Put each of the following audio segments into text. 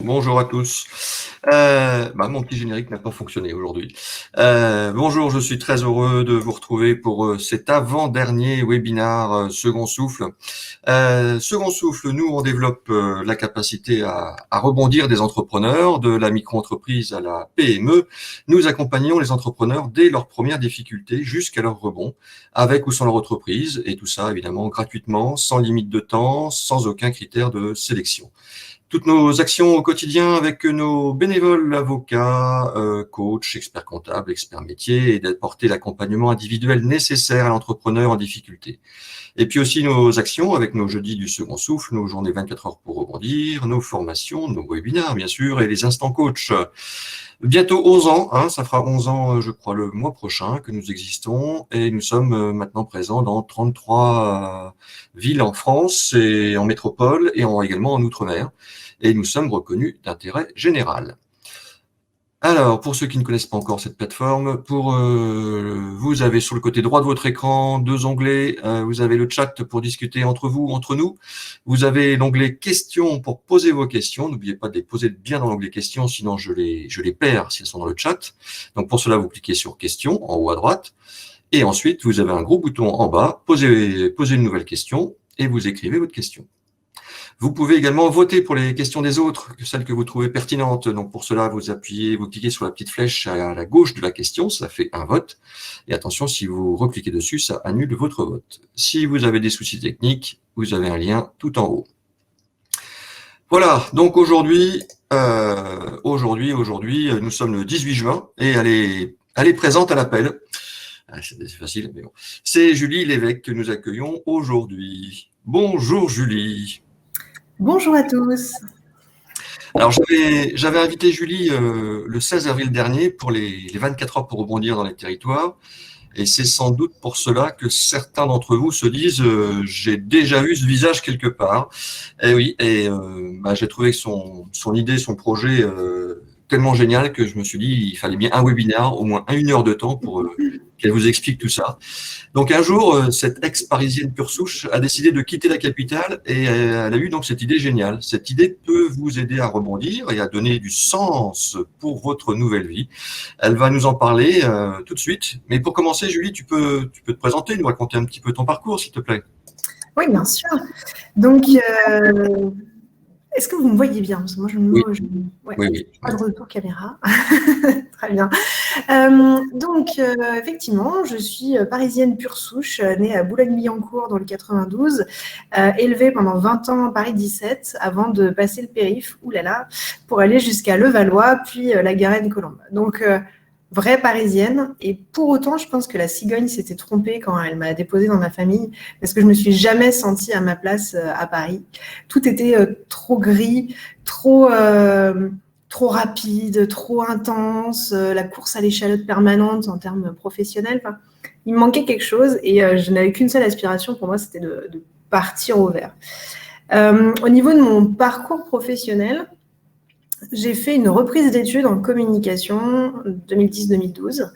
Bonjour à tous. Mon petit générique n'a pas fonctionné aujourd'hui. Bonjour, je suis très heureux de vous retrouver pour cet avant-dernier webinar Second Souffle. Second Souffle, nous, on développe la capacité à rebondir des entrepreneurs, de la micro-entreprise à la PME. Nous accompagnons les entrepreneurs dès leurs premières difficultés jusqu'à leur rebond, avec ou sans leur entreprise, et tout ça, évidemment, gratuitement, sans limite de temps, sans aucun critère de sélection. Toutes nos actions au quotidien avec nos bénévoles, avocats, coachs, experts comptables, experts métiers, et d'apporter l'accompagnement individuel nécessaire à l'entrepreneur en difficulté. Et puis aussi nos actions avec nos jeudis du second souffle, nos journées 24 heures pour rebondir, nos formations, nos webinaires bien sûr, et les instants coach. Bientôt 11 ans, ça fera 11 ans je crois le mois prochain que nous existons, et nous sommes maintenant présents dans 33 villes en France et en métropole et également en Outre-mer, et nous sommes reconnus d'intérêt général. Alors, pour ceux qui ne connaissent pas encore cette plateforme, vous avez sur le côté droit de votre écran 2 onglets. Vous avez le chat pour discuter entre vous, entre nous. Vous avez l'onglet questions pour poser vos questions. N'oubliez pas de les poser bien dans l'onglet questions, sinon je les perds si elles sont dans le chat. Donc pour cela, vous cliquez sur questions en haut à droite. Et ensuite, vous avez un gros bouton en bas, poser une nouvelle question, et vous écrivez votre question. Vous pouvez également voter pour les questions des autres, celles que vous trouvez pertinentes. Donc pour cela, vous cliquez sur la petite flèche à la gauche de la question, ça fait un vote. Et attention, si vous recliquez dessus, ça annule votre vote. Si vous avez des soucis techniques, vous avez un lien tout en haut. Voilà, donc aujourd'hui, nous sommes le 18 juin et elle est présente à l'appel. C'est facile, mais bon. C'est Julie Lévesque que nous accueillons aujourd'hui. Bonjour Julie. Bonjour à tous. Alors, j'avais invité Julie le 16 avril dernier pour les 24 heures pour rebondir dans les territoires. Et c'est sans doute pour cela que certains d'entre vous se disent j'ai déjà vu ce visage quelque part. Et oui, j'ai trouvé son idée, son projet tellement génial que je me suis dit il fallait bien un webinaire, au moins 1 heure de temps pour qu'elle vous explique tout ça. Donc un jour, cette ex-parisienne pure souche a décidé de quitter la capitale et elle a eu donc cette idée géniale. Cette idée peut vous aider à rebondir et à donner du sens pour votre nouvelle vie. Elle va nous en parler tout de suite. Mais pour commencer, Julie, tu peux te présenter, nous raconter un petit peu ton parcours, s'il te plaît. Oui, bien sûr. Donc, est-ce que vous me voyez bien? Parce que moi, Oui. Oui. Pas de retour caméra. Très bien. Effectivement, je suis parisienne pure souche, née à Boulogne-Billancourt dans le 92, élevée pendant 20 ans à Paris 17, avant de passer le périph', pour aller jusqu'à Levallois, puis la Garenne-Colombe. Donc, vraie parisienne, et pour autant, je pense que la cigogne s'était trompée quand elle m'a déposée dans ma famille, parce que je me suis jamais sentie à ma place à Paris. Tout était trop gris, trop rapide, trop intense, la course à l'échalote permanente en termes professionnels. Enfin, il me manquait quelque chose, et je n'avais qu'une seule aspiration pour moi, c'était de partir au vert. Au niveau de mon parcours professionnel, j'ai fait une reprise d'études en communication 2010-2012.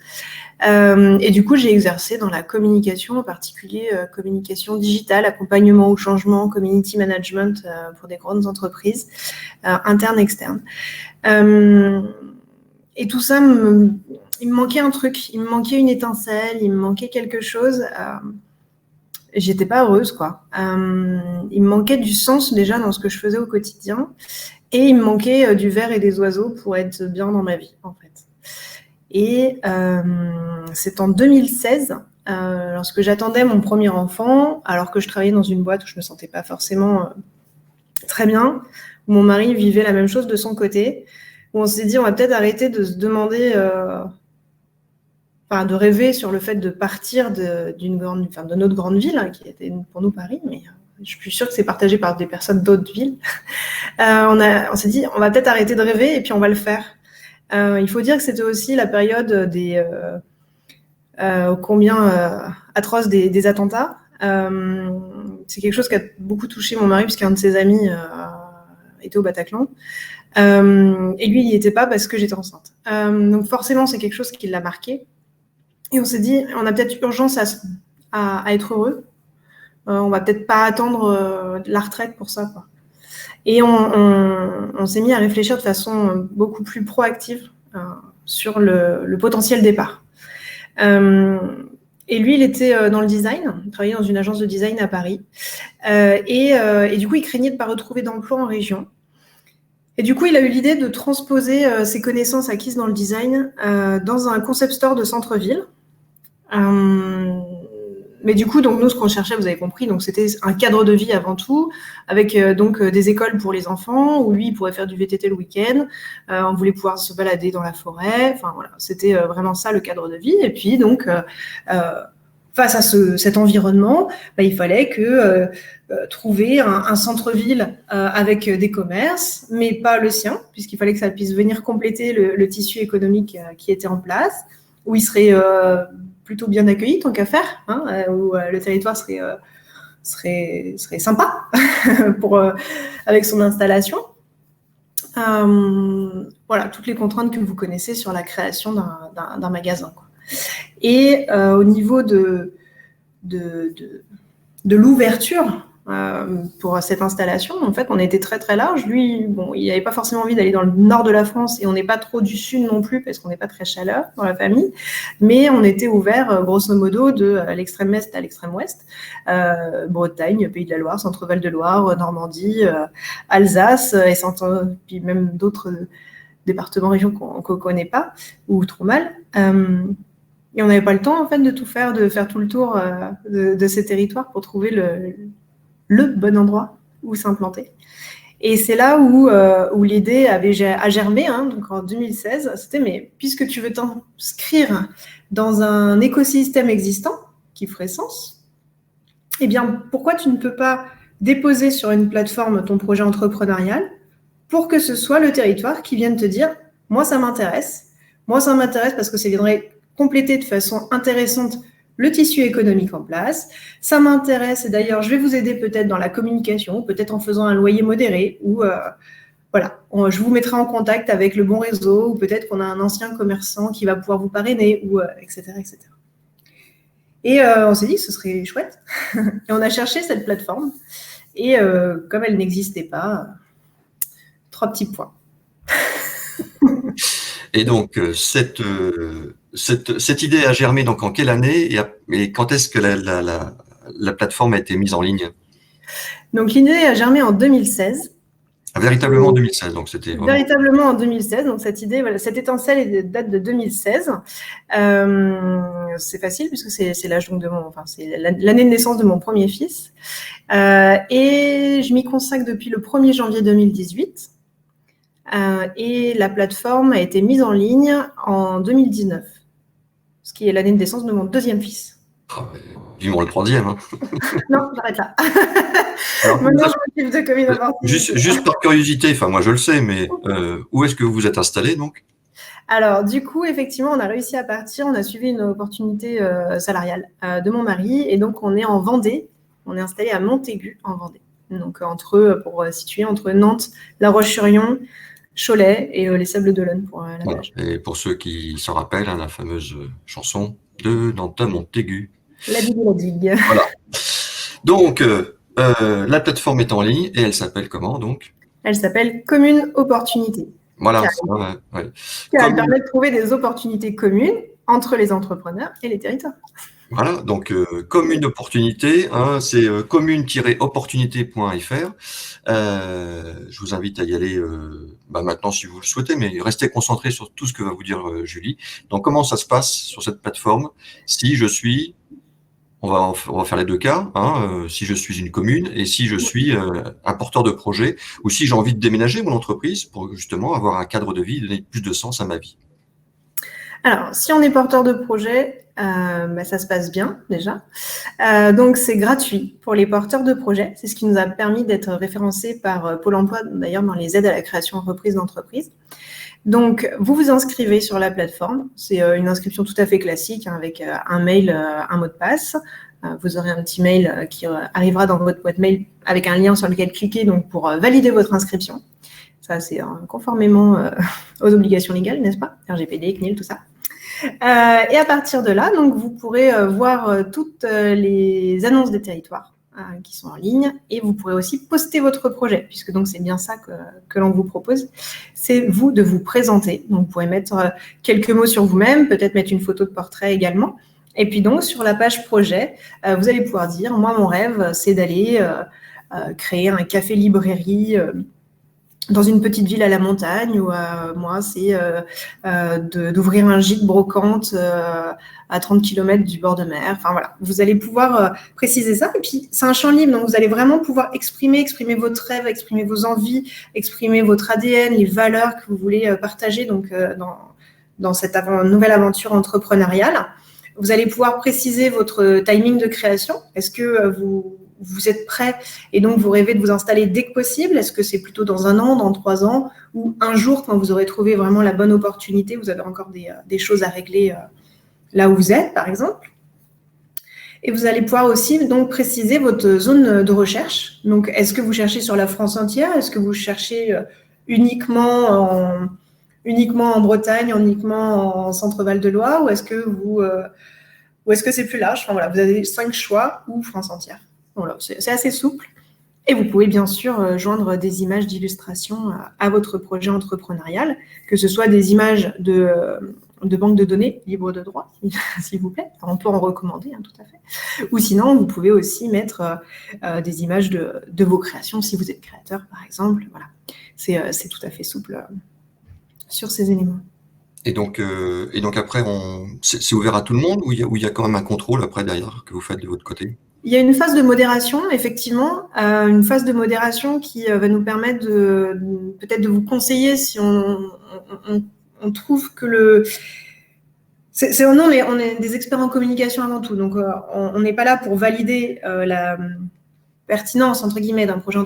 Et du coup, j'ai exercé dans la communication, en particulier communication digitale, accompagnement au changement, community management pour des grandes entreprises, internes, externes. Et tout ça, il me manquait un truc, il me manquait une étincelle, il me manquait quelque chose. J'étais pas heureuse, quoi. Il me manquait du sens déjà dans ce que je faisais au quotidien. Et il me manquait du verre et des oiseaux pour être bien dans ma vie, en fait. Et c'est en 2016, lorsque j'attendais mon premier enfant, alors que je travaillais dans une boîte où je me sentais pas forcément très bien, où mon mari vivait la même chose de son côté, où on s'est dit on va peut-être arrêter de se demander, de rêver sur le fait de partir de notre grande ville, qui était pour nous Paris, mais je suis sûre que c'est partagé par des personnes d'autres villes. On s'est dit, on va peut-être arrêter de rêver et puis on va le faire. Il faut dire que c'était aussi la période des combien atroces des attentats. C'est quelque chose qui a beaucoup touché mon mari, puisqu'un de ses amis était au Bataclan. Et lui, il n'y était pas parce que j'étais enceinte. Donc forcément, c'est quelque chose qui l'a marqué. Et on s'est dit, on a peut-être urgence à être heureux. On va peut-être pas attendre la retraite pour ça, quoi. Et on s'est mis à réfléchir de façon beaucoup plus proactive sur le potentiel départ. Et lui, il était dans le design, il travaillait dans une agence de design à Paris. Et du coup, il craignait de ne pas retrouver d'emploi en région. Et du coup, il a eu l'idée de transposer ses connaissances acquises dans le design dans un concept store de centre-ville. Mais du coup, donc nous, ce qu'on cherchait, vous avez compris, donc c'était un cadre de vie avant tout, avec des écoles pour les enfants, où lui, il pourrait faire du VTT le week-end. On voulait pouvoir se balader dans la forêt. Enfin voilà, c'était vraiment ça le cadre de vie. Et puis donc, face à cet environnement, il fallait trouver un centre-ville avec des commerces, mais pas le sien, puisqu'il fallait que ça puisse venir compléter le tissu économique qui était en place, où il serait plutôt bien accueilli tant qu'à faire, où le territoire serait sympa avec son installation. Voilà, toutes les contraintes que vous connaissez sur la création d'un magasin, quoi. Et au niveau de l'ouverture pour cette installation, en fait, on était très très large. Lui, il n'avait pas forcément envie d'aller dans le nord de la France et on n'est pas trop du sud non plus parce qu'on n'est pas très chaleur dans la famille, mais on était ouvert grosso modo de l'extrême est à l'extrême ouest, Bretagne, Pays de la Loire, Centre-Val de Loire, Normandie, Alsace et puis même d'autres départements, régions qu'on ne connaît pas ou trop mal. Et on n'avait pas le temps en fait de tout faire, de faire tout le tour de ces territoires pour trouver le bon endroit où s'implanter. Et c'est là où l'idée a germé, donc en 2016. C'était, mais puisque tu veux t'inscrire dans un écosystème existant qui ferait sens, eh bien, pourquoi tu ne peux pas déposer sur une plateforme ton projet entrepreneurial pour que ce soit le territoire qui vienne te dire « moi, ça m'intéresse. Moi, ça m'intéresse parce que ça viendrait compléter de façon intéressante le tissu économique en place. Ça m'intéresse et d'ailleurs, je vais vous aider peut-être dans la communication, peut-être en faisant un loyer modéré ou voilà, je vous mettrai en contact avec le bon réseau ou peut-être qu'on a un ancien commerçant qui va pouvoir vous parrainer ou etc., etc. » Et on s'est dit que ce serait chouette. Et on a cherché cette plateforme et comme elle n'existait pas, 3 petits points. Et donc, cette idée a germé donc en quelle année et quand est-ce que la plateforme a été mise en ligne? Donc, l'idée a germé en 2016. Véritablement en 2016, donc c'était vraiment... Véritablement en 2016, donc cette idée, voilà, cette étincelle date de 2016. C'est facile puisque c'est l'âge donc c'est l'année de naissance de mon premier fils. Et je m'y consacre depuis le 1er janvier 2018. Et la plateforme a été mise en ligne en 2019, ce qui est l'année de naissance de mon deuxième fils. Vivement le troisième. Hein. Non, j'arrête là. Alors, maintenant, je m'occupe de Commune Opportunité. Juste par curiosité, moi je le sais, mais où est-ce que vous vous êtes installé donc? Alors, du coup, effectivement, on a réussi à partir. On a suivi une opportunité salariale de mon mari. Et donc, on est en Vendée. On est installé à Montaigu, en Vendée. Donc, pour situer entre Nantes, La Roche-sur-Yon, Cholet et les Sables d'Olonne pour la plage. Et pour ceux qui s'en rappellent, la fameuse chanson de Nantes à Montaigu. La digue et la digue. Voilà. Donc, la plateforme est en ligne et elle s'appelle comment donc? Elle s'appelle Commune Opportunité. Voilà. Elle permet de trouver des opportunités communes entre les entrepreneurs et les territoires. Voilà, donc Commune Opportunité, c'est commune-opportunité.fr. Je vous invite à y aller maintenant si vous le souhaitez, mais restez concentrés sur tout ce que va vous dire Julie. Donc comment ça se passe sur cette plateforme? Si je suis, on va faire les deux cas, si je suis une commune et si je suis un porteur de projet, ou si j'ai envie de déménager mon entreprise pour justement avoir un cadre de vie, donner plus de sens à ma vie. Alors, si on est porteur de projet, ça se passe bien déjà. Donc, c'est gratuit pour les porteurs de projet. C'est ce qui nous a permis d'être référencés par Pôle emploi, d'ailleurs, dans les aides à la création en reprise d'entreprise. Donc, vous vous inscrivez sur la plateforme. C'est une inscription tout à fait classique avec un mail, un mot de passe. Vous aurez un petit mail qui arrivera dans votre boîte mail avec un lien sur lequel cliquer donc, pour valider votre inscription. Ça, c'est conformément aux obligations légales, n'est-ce pas? RGPD, CNIL, tout ça. Et à partir de là, donc, vous pourrez voir toutes les annonces des territoires qui sont en ligne, et vous pourrez aussi poster votre projet, puisque donc c'est bien ça que l'on vous propose. C'est vous de vous présenter. Donc vous pourrez mettre quelques mots sur vous-même, peut-être mettre une photo de portrait également. Et puis donc sur la page projet, vous allez pouvoir dire, moi mon rêve c'est d'aller créer un café-librairie dans une petite ville à la montagne, ou moi, c'est d'ouvrir un gîte brocante à 30 km du bord de mer. Enfin voilà, vous allez pouvoir préciser ça. Et puis, c'est un champ libre, donc vous allez vraiment pouvoir exprimer votre rêve, exprimer vos envies, exprimer votre ADN, les valeurs que vous voulez partager donc, dans cette nouvelle aventure entrepreneuriale. Vous allez pouvoir préciser votre timing de création. Est-ce que vous êtes prêt et donc vous rêvez de vous installer dès que possible? Est-ce que c'est plutôt dans 1 an, dans 3 ans, ou un jour quand vous aurez trouvé vraiment la bonne opportunité, vous avez encore des choses à régler là où vous êtes, par exemple? Et vous allez pouvoir aussi donc préciser votre zone de recherche. Donc, est-ce que vous cherchez sur la France entière? Est-ce que vous cherchez uniquement en Bretagne, uniquement en Centre-Val de Loire, ou est-ce que c'est plus large? Enfin, voilà, vous avez 5 choix, ou France entière. Voilà, c'est assez souple. Et vous pouvez bien sûr joindre des images d'illustration à votre projet entrepreneurial, que ce soit des images de banque de données libres de droit, s'il vous plaît. On peut en recommander, hein, tout à fait. Ou sinon, vous pouvez aussi mettre des images de vos créations, si vous êtes créateur, par exemple. Voilà. C'est tout à fait souple sur ces éléments. Et donc après, c'est ouvert à tout le monde, ou il y a quand même un contrôle après derrière que vous faites de votre côté? Il y a une phase de modération, effectivement, une phase de modération qui va nous permettre peut-être de vous conseiller si on trouve que non, mais on est des experts en communication avant tout, donc on n'est pas là pour valider la pertinence, entre guillemets, d'un projet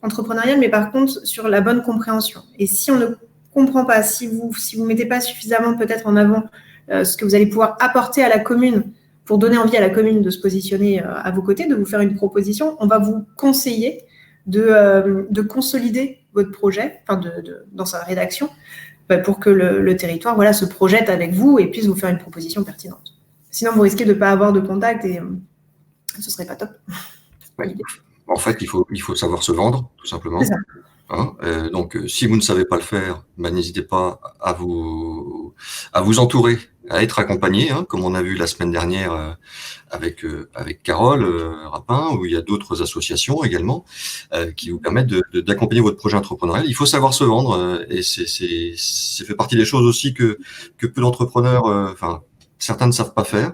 entrepreneurial, mais par contre sur la bonne compréhension. Et si on ne comprend pas, si vous mettez pas suffisamment peut-être en avant ce que vous allez pouvoir apporter à la commune, pour donner envie à la commune de se positionner à vos côtés, de vous faire une proposition, on va vous conseiller de consolider votre projet, dans sa rédaction, pour que le territoire se projette avec vous et puisse vous faire une proposition pertinente. Sinon, vous risquez de ne pas avoir de contact et ce ne serait pas top. Ouais. En fait, il faut savoir se vendre, tout simplement. C'est ça. Hein, donc, si vous ne savez pas le faire, n'hésitez pas à vous entourer, à être accompagné, hein, comme on a vu la semaine dernière avec Carole Rapin, où il y a d'autres associations également qui vous permettent d'accompagner votre projet entrepreneurial. Il faut savoir se vendre, et c'est fait partie des choses aussi que peu d'entrepreneurs, certains ne savent pas faire.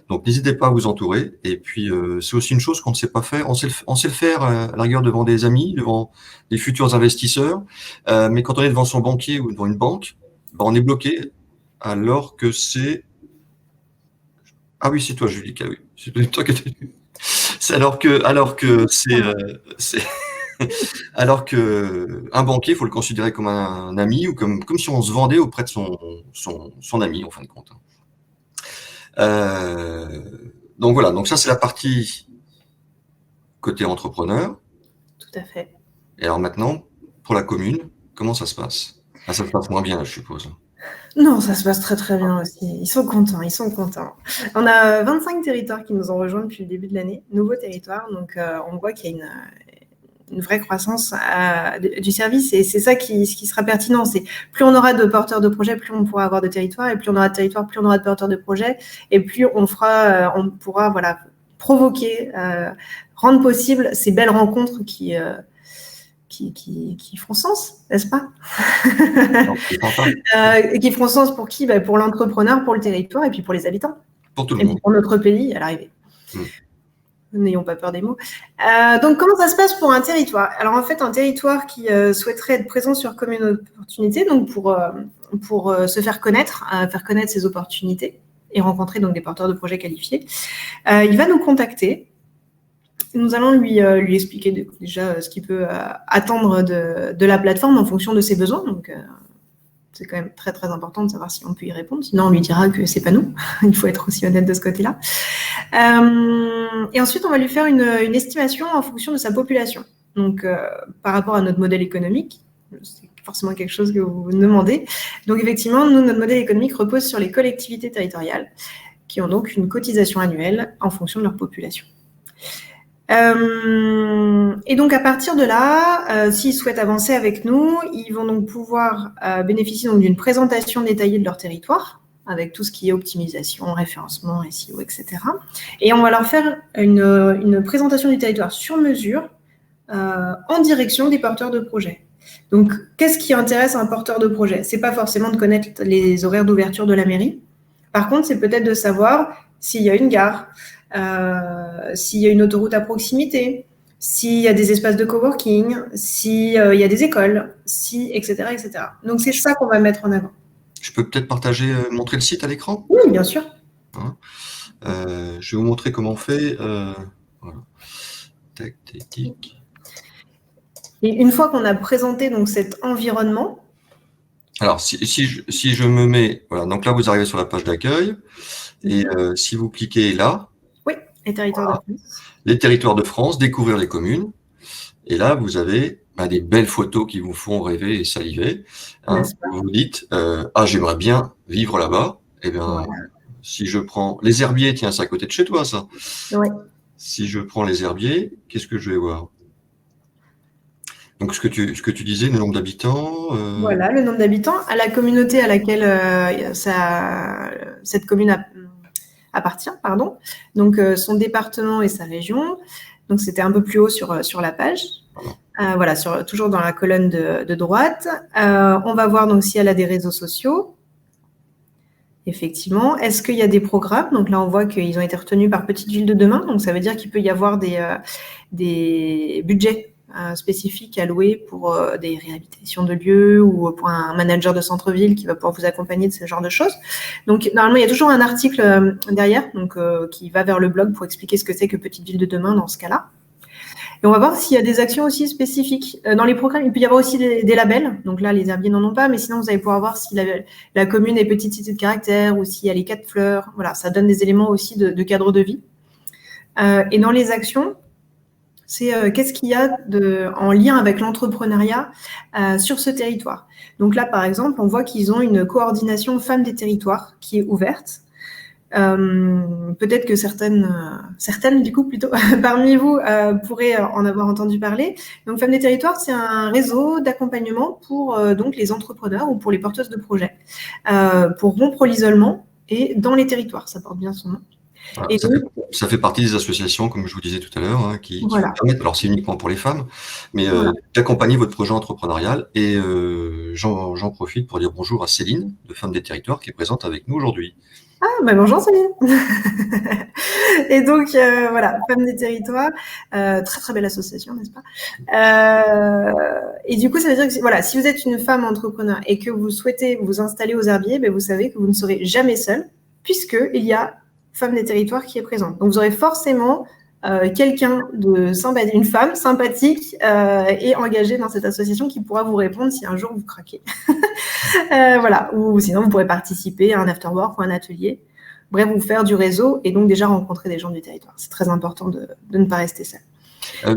Donc, n'hésitez pas à vous entourer. Et puis, c'est aussi une chose qu'on ne sait pas faire. On sait le faire à la rigueur devant des amis, devant des futurs investisseurs. Mais quand on est devant son banquier ou devant une banque, on est bloqué. Alors que c'est... Ah oui, c'est toi, Julica, oui. C'est toi qui c'est alors que c'est alors que un banquier, il faut le considérer comme un ami, ou comme si on se vendait auprès de son ami, en fin de compte. Donc voilà, donc ça c'est la partie côté entrepreneur. Tout à fait. Et alors maintenant, pour la commune, comment ça se passe? Ah, ça se passe moins bien, je suppose. Non, ça se passe très très bien aussi. Ils sont contents. On a 25 territoires qui nous ont rejoints depuis le début de l'année, nouveaux territoires, donc on voit qu'il y a une vraie croissance du service, et c'est ça qui sera pertinent. C'est plus on aura de porteurs de projets, plus on pourra avoir de territoires, et plus on aura de territoires, plus on aura de porteurs de projets, et plus on pourra provoquer, rendre possible ces belles rencontres qui font sens, n'est-ce pas? Qui feront sens pour qui? Pour l'entrepreneur, pour le territoire, et puis pour les habitants. Pour tout le et monde. Puis pour notre pays à l'arrivée. N'ayons pas peur des mots. Donc, comment ça se passe pour un territoire? Alors, en fait, un territoire qui souhaiterait être présent sur Commune Opportunité, donc pour se faire connaître ses opportunités et rencontrer donc des porteurs de projets qualifiés, il va nous contacter. Nous allons lui expliquer déjà ce qu'il peut attendre de la plateforme en fonction de ses besoins. Donc, c'est quand même très, très important de savoir si on peut y répondre. Sinon, on lui dira que c'est pas nous. Il faut être aussi honnête de ce côté-là. Et ensuite, on va lui faire une estimation en fonction de sa population. Donc, par rapport à notre modèle économique, c'est forcément quelque chose que vous vous demandez. Donc, effectivement, nous, notre modèle économique repose sur les collectivités territoriales qui ont donc une cotisation annuelle en fonction de leur population. Et donc à partir de là, s'ils souhaitent avancer avec nous, ils vont donc pouvoir bénéficier donc d'une présentation détaillée de leur territoire, avec tout ce qui est optimisation, référencement, SEO, etc. Et on va leur faire une présentation du territoire sur mesure en direction des porteurs de projets. Donc, qu'est-ce qui intéresse un porteur de projet? C'est pas forcément de connaître les horaires d'ouverture de la mairie. Par contre, c'est peut-être de savoir s'il y a une gare, s'il y a une autoroute à proximité, s'il y a des espaces de coworking, s'il y a des écoles, etc., etc. Donc, c'est ça qu'on va mettre en avant. Je peux peut-être partager, montrer le site à l'écran? Oui, bien sûr. Hein, je vais vous montrer comment on fait. Voilà. Tac, tac, tic. Et une fois qu'on a présenté donc cet environnement. Alors, si je me mets, voilà, donc là vous arrivez sur la page d'accueil et si vous cliquez là. Oui, les territoires voilà, de France. Les territoires de France, découvrir les communes. Et là, vous avez des belles photos qui vous font rêver et saliver. Hein. Vous vous dites, j'aimerais bien vivre là-bas. Eh bien, voilà. Si je prends les herbiers, tiens, c'est à côté de chez toi, ça. Ouais. Si je prends les herbiers, qu'est-ce que je vais voir? Donc, ce que tu disais, le nombre d'habitants. Voilà, le nombre d'habitants, à la communauté à laquelle cette commune appartient, pardon. Donc, son département et sa région. Donc, c'était un peu plus haut sur la page. Voilà, toujours dans la colonne de droite. On va voir donc si elle a des réseaux sociaux. Effectivement. Est-ce qu'il y a des programmes? Donc là, on voit qu'ils ont été retenus par Petite Ville de Demain. Donc, ça veut dire qu'il peut y avoir des budgets spécifiques alloués pour des réhabilitations de lieux ou pour un manager de centre-ville qui va pouvoir vous accompagner de ce genre de choses. Donc, normalement, il y a toujours un article derrière donc, qui va vers le blog pour expliquer ce que c'est que Petite Ville de Demain dans ce cas-là. Et on va voir s'il y a des actions aussi spécifiques. Dans les programmes, il peut y avoir aussi des labels. Donc là, les herbiers n'en ont pas, mais sinon, vous allez pouvoir voir si la commune est petite cité de caractère ou s'il y a les 4 fleurs. Voilà, ça donne des éléments aussi de cadre de vie. Et dans les actions, c'est qu'est-ce qu'il y a en lien avec l'entrepreneuriat sur ce territoire. Donc là, par exemple, on voit qu'ils ont une coordination femmes des territoires qui est ouverte. Peut-être que certaines du coup plutôt parmi vous pourraient en avoir entendu parler. Donc Femmes des territoires, c'est un réseau d'accompagnement pour donc les entrepreneurs ou pour les porteuses de projets pour rompre l'isolement et dans les territoires, ça porte bien son nom. Voilà, et ça fait partie des associations, comme je vous disais tout à l'heure, qui voilà. permettent, alors c'est uniquement pour les femmes, mais voilà, d'accompagner votre projet entrepreneurial. Et j'en profite pour dire bonjour à Céline, de Femmes des territoires, qui est présente avec nous aujourd'hui. Bonjour Céline. Et donc voilà, Femmes des territoires, très très belle association, n'est-ce pas? Et du coup, ça veut dire que voilà, si vous êtes une femme entrepreneur et que vous souhaitez vous installer aux herbiers, vous savez que vous ne serez jamais seule, puisque il y a Femmes des territoires qui est présente. Donc vous aurez forcément quelqu'un une femme sympathique et engagée dans cette association qui pourra vous répondre si un jour vous craquez. Voilà. Ou sinon, vous pourrez participer à un afterwork ou un atelier. Bref, vous faire du réseau et donc déjà rencontrer des gens du territoire. C'est très important de ne pas rester seul.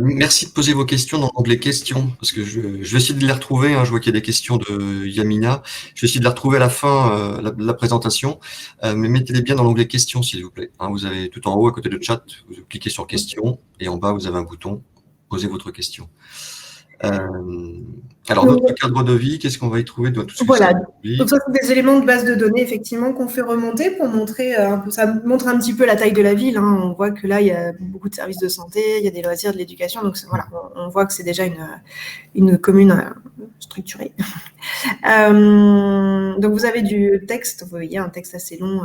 Merci de poser vos questions dans l'onglet questions, parce que je vais essayer de les retrouver. Je vois qu'il y a des questions de Yamina. Je vais essayer de les retrouver à la fin de la présentation, mais mettez-les bien dans l'onglet questions, s'il vous plaît. Vous avez tout en haut, à côté de chat, vous cliquez sur questions, et en bas, vous avez un bouton, posez votre question. Alors, notre cadre de vie, qu'est-ce qu'on va y trouver de tout ce voilà. Donc, ça, c'est des éléments de base de données, effectivement, qu'on fait remonter pour montrer, ça montre un petit peu la taille de la ville. On voit que là, il y a beaucoup de services de santé, il y a des loisirs, de l'éducation. Donc, voilà, on voit que c'est déjà une commune structurée. Donc, vous avez du texte, vous voyez, un texte assez long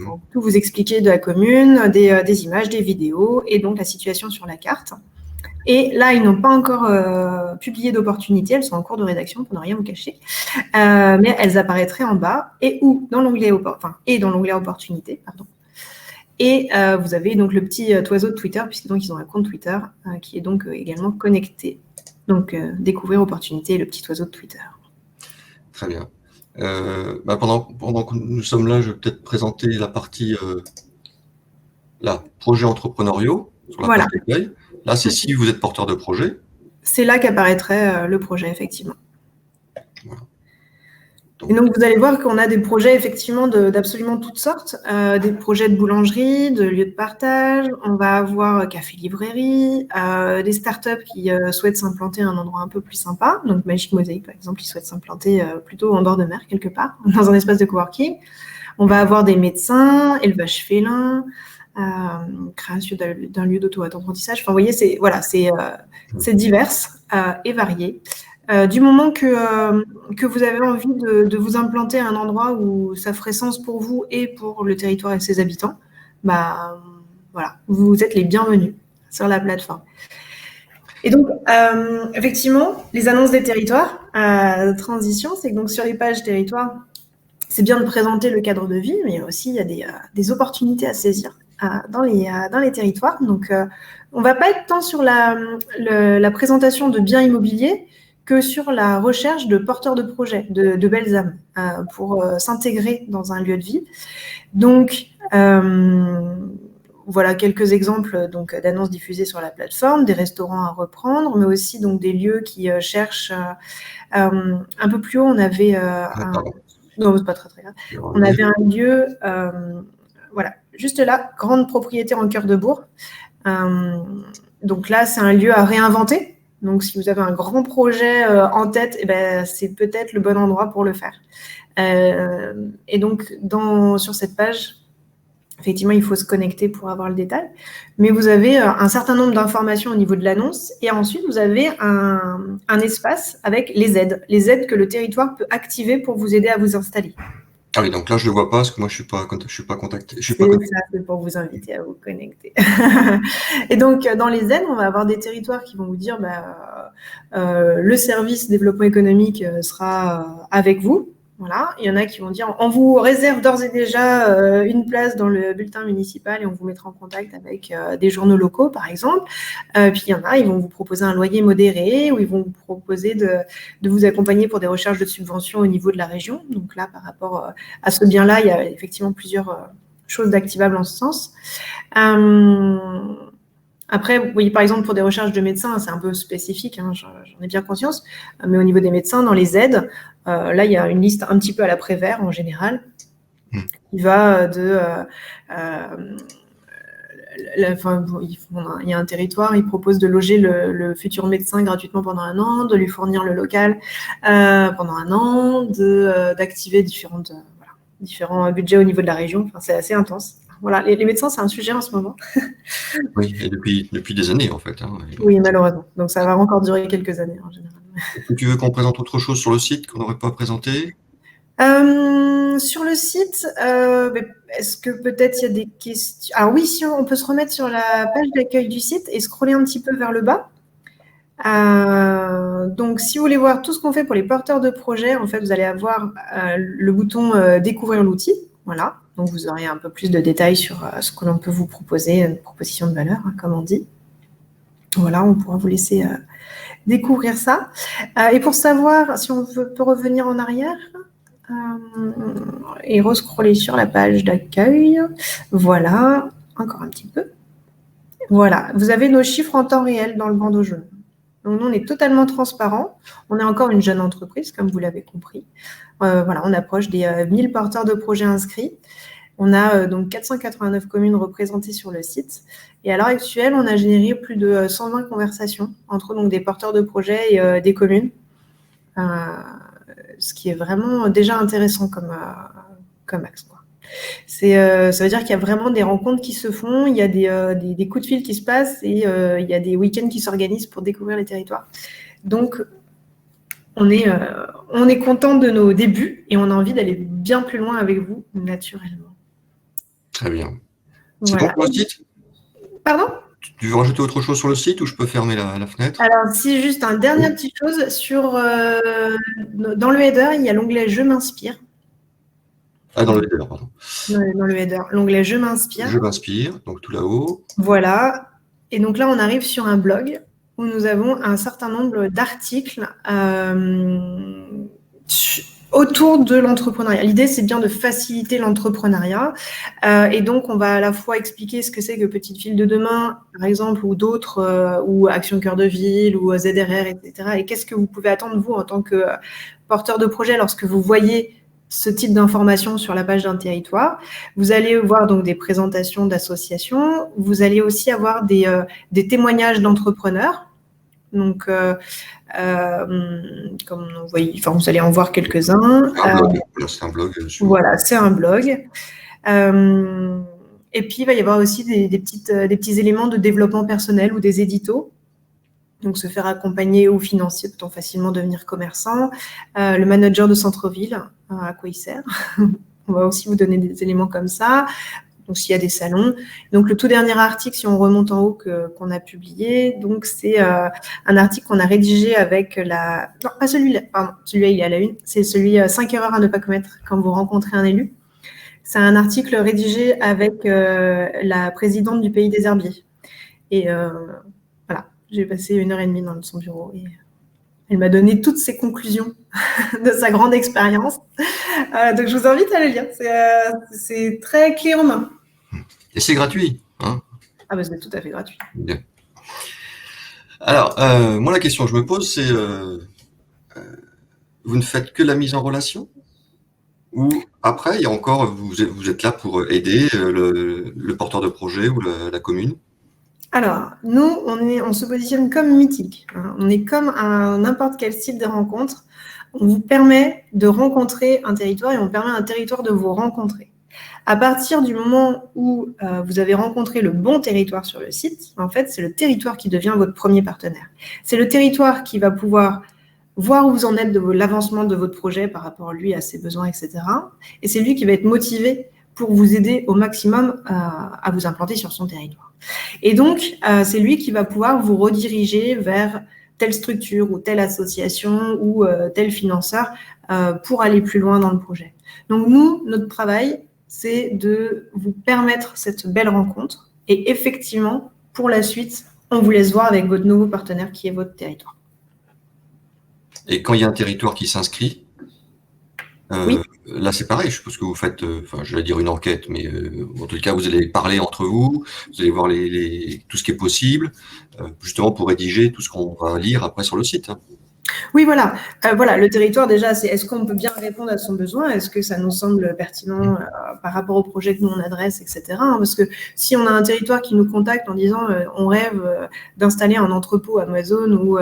pour tout vous expliquer de la commune, des images, des vidéos et donc la situation sur la carte. Et là, ils n'ont pas encore publié d'opportunités, elles sont en cours de rédaction pour ne rien vous cacher, mais elles apparaîtraient en bas et dans l'onglet opportunités, pardon. Et vous avez donc le petit oiseau de Twitter, puisque donc ils ont un compte Twitter qui est donc également connecté. Donc découvrir opportunités et le petit oiseau de Twitter. Très bien. Pendant que nous sommes là, je vais peut-être présenter la partie projets entrepreneuriaux sur la page d'accueil. Là, c'est si vous êtes porteur de projet. C'est là qu'apparaîtrait le projet, effectivement. Voilà. Et donc, vous allez voir qu'on a des projets effectivement d'absolument toutes sortes, des projets de boulangerie, de lieux de partage, on va avoir café-librairie, des startups qui souhaitent s'implanter à un endroit un peu plus sympa. Donc, Magic Mosaic, par exemple, ils souhaitent s'implanter plutôt en bord de mer, quelque part, dans un espace de coworking. On va avoir des médecins, élevage félin, création d'un lieu d'auto-apprentissage. Enfin, vous voyez, c'est divers et varié. Du moment que vous avez envie de vous implanter à un endroit où ça ferait sens pour vous et pour le territoire et ses habitants, bah, voilà, vous êtes les bienvenus sur la plateforme. Et donc, effectivement, les annonces des territoires, transition, c'est que donc sur les pages territoires, c'est bien de présenter le cadre de vie, mais aussi il y a des opportunités à saisir dans les territoires. Donc, on ne va pas être tant sur la présentation de biens immobiliers que sur la recherche de porteurs de projets, de belles âmes, pour s'intégrer dans un lieu de vie. Donc, voilà quelques exemples d'annonces diffusées sur la plateforme, des restaurants à reprendre, mais aussi donc, des lieux qui cherchent. Un peu plus haut, on avait non, c'est pas très grave. On avait un lieu, voilà, juste là, grande propriété en cœur de bourg. Donc là, c'est un lieu à réinventer. Donc, si vous avez un grand projet en tête, eh ben, c'est peut-être le bon endroit pour le faire. Et donc, sur cette page, effectivement, il faut se connecter pour avoir le détail. Mais vous avez un certain nombre d'informations au niveau de l'annonce. Et ensuite, vous avez un espace avec les aides que le territoire peut activer pour vous aider à vous installer. Ah oui, donc là, je ne le vois pas parce que moi, je ne suis pas contacté. C'est pour vous inviter à vous connecter. Et donc, dans les aides, on va avoir des territoires qui vont vous dire le service développement économique sera avec vous. Voilà. Il y en a qui vont dire on vous réserve d'ores et déjà une place dans le bulletin municipal et on vous mettra en contact avec des journaux locaux, par exemple. Puis il y en a, ils vont vous proposer un loyer modéré ou ils vont vous proposer de vous accompagner pour des recherches de subventions au niveau de la région. Donc là, par rapport à ce bien-là, il y a effectivement plusieurs choses d'activables en ce sens. Après, oui, par exemple, pour des recherches de médecins, c'est un peu spécifique, hein, j'en ai bien conscience, mais au niveau des médecins, dans les aides, là, il y a une liste un petit peu à la Prévert en général, qui va il y a un territoire, il propose de loger le futur médecin gratuitement pendant 1 an, de lui fournir le local pendant 1 an, d'activer différents budgets au niveau de la région. Enfin, c'est assez intense. Voilà, les médecins, c'est un sujet en ce moment. Oui, et depuis des années, en fait. Hein. Oui, malheureusement. Donc, ça va encore durer quelques années, en général. Est-ce que tu veux qu'on présente autre chose sur le site qu'on n'aurait pas présenté ? Sur le site, est-ce que peut-être il y a des questions? Ah oui, si on peut se remettre sur la page d'accueil du site et scroller un petit peu vers le bas. Donc, si vous voulez voir tout ce qu'on fait pour les porteurs de projets, en fait, vous allez avoir le bouton découvrir l'outil. Voilà. Donc, vous aurez un peu plus de détails sur ce que l'on peut vous proposer, une proposition de valeur, hein, comme on dit. Voilà, on pourra vous laisser découvrir ça. Et pour savoir si on peut revenir en arrière et rescroller sur la page d'accueil. Voilà, encore un petit peu. Voilà, vous avez nos chiffres en temps réel dans le bandeau jaune. Donc, nous, on est totalement transparent. On est encore une jeune entreprise, comme vous l'avez compris. Voilà, on approche des 1000 porteurs de projets inscrits. On a donc 489 communes représentées sur le site. Et à l'heure actuelle, on a généré plus de 120 conversations entre donc, des porteurs de projets et des communes. Ce qui est vraiment déjà intéressant comme axe, quoi. Ça veut dire qu'il y a vraiment des rencontres qui se font, il y a des coups de fil qui se passent et il y a des week-ends qui s'organisent pour découvrir les territoires. Donc, on est content de nos débuts et on a envie d'aller bien plus loin avec vous, naturellement. Très bien. C'est bon pour le site ? Pardon ? Tu veux rajouter autre chose sur le site ou je peux fermer la fenêtre ? Alors, si juste une dernière petite chose, dans le header, il y a l'onglet « Je m'inspire ». Ah, dans le header, pardon. Dans le header, l'onglet « Je m'inspire ». Je m'inspire, donc tout là-haut. Voilà. Et donc là, on arrive sur un blog où nous avons un certain nombre d'articles autour de l'entrepreneuriat. L'idée, c'est bien de faciliter l'entrepreneuriat. Et donc, on va à la fois expliquer ce que c'est que Petite Ville de demain, par exemple, ou d'autres, ou Action Cœur de Ville, ou ZRR, etc. Et qu'est-ce que vous pouvez attendre, vous, en tant que porteur de projet, lorsque vous voyez ce type d'informations sur la page d'un territoire. Vous allez voir donc des présentations d'associations. Vous allez aussi avoir des témoignages d'entrepreneurs. Donc, comme vous voyez, enfin, vous allez en voir quelques-uns. C'est un blog. Voilà, c'est un blog. Et puis, il va y avoir aussi des petits éléments de développement personnel ou des éditos. Donc, se faire accompagner ou financer, peut-on facilement devenir commerçant. Le manager de centre-ville, à quoi il sert. On va aussi vous donner des éléments comme ça. Donc, s'il y a des salons. Donc, le tout dernier article, si on remonte en haut, qu'on a publié, donc c'est un article qu'on a rédigé avec la... Non, pas celui-là, pardon, celui-là, il est à la une. C'est celui 5 erreurs à ne pas commettre quand vous rencontrez un élu. C'est un article rédigé avec la présidente du Pays des Herbiers. Et voilà, j'ai passé 1h30 dans son bureau et elle m'a donné toutes ses conclusions de sa grande expérience. Donc, je vous invite à le lire. C'est très clé en main. Et c'est gratuit, hein? Ah bah, c'est tout à fait gratuit. Bien. Alors, moi, la question que je me pose, c'est vous ne faites que la mise en relation? Ou après, il y a encore, vous êtes là pour aider le porteur de projet ou la commune? Alors, nous, on se positionne comme Mythique. Hein. On est comme n'importe quel style de rencontre. On vous permet de rencontrer un territoire et on permet à un territoire de vous rencontrer. À partir du moment où vous avez rencontré le bon territoire sur le site, en fait, c'est le territoire qui devient votre premier partenaire. C'est le territoire qui va pouvoir voir où vous en êtes de l'avancement de votre projet par rapport, lui, à ses besoins, etc. Et c'est lui qui va être motivé pour vous aider au maximum à vous implanter sur son territoire. Et donc, c'est lui qui va pouvoir vous rediriger vers telle structure ou telle association ou tel financeur pour aller plus loin dans le projet. Donc, nous, notre travail, c'est de vous permettre cette belle rencontre. Et effectivement, pour la suite, on vous laisse voir avec votre nouveau partenaire qui est votre territoire. Et quand il y a un territoire qui s'inscrit, oui. Là, c'est pareil, je suppose que vous faites, je vais dire une enquête, mais en tout cas, vous allez parler entre vous, vous allez voir tout ce qui est possible, justement pour rédiger tout ce qu'on va lire après sur le site. Hein. Oui, voilà. Voilà, le territoire, déjà, c'est est-ce qu'on peut bien répondre à son besoin? Est-ce que ça nous semble pertinent par rapport au projet que nous, on adresse, etc. Hein, parce que si on a un territoire qui nous contacte en disant on rêve d'installer un entrepôt Amazon ou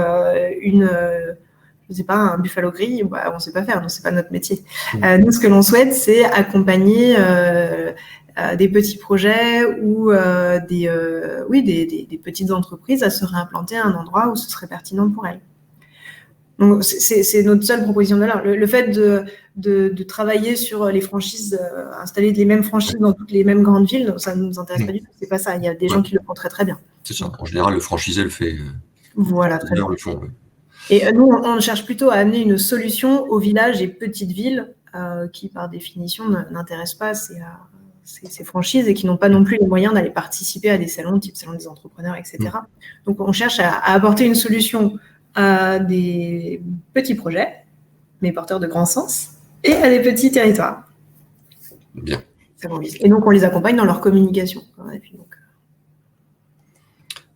je sais pas, un Buffalo Grill, bah, on ne sait pas faire, donc c'est pas notre métier. Nous, ce que l'on souhaite, c'est accompagner des petits projets ou des petites entreprises à se réimplanter à un endroit où ce serait pertinent pour elles. Donc, c'est notre seule proposition de valeur. Le fait de travailler sur les franchises, installer les mêmes franchises dans toutes les mêmes grandes villes, ça ne nous intéresse pas du tout. C'est pas ça. Il y a des gens qui le font très, très bien. C'est ça. En général, le franchisé le fait. Voilà, très bien. Le font, oui. Et nous, on cherche plutôt à amener une solution aux villages et petites villes qui, par définition, n'intéressent pas ces franchises et qui n'ont pas non plus les moyens d'aller participer à des salons, type salon des entrepreneurs, etc. Donc, on cherche à apporter une solution à des petits projets, mais porteurs de grand sens, et à des petits territoires. Bien. Et donc, on les accompagne dans leur communication. Et puis, donc...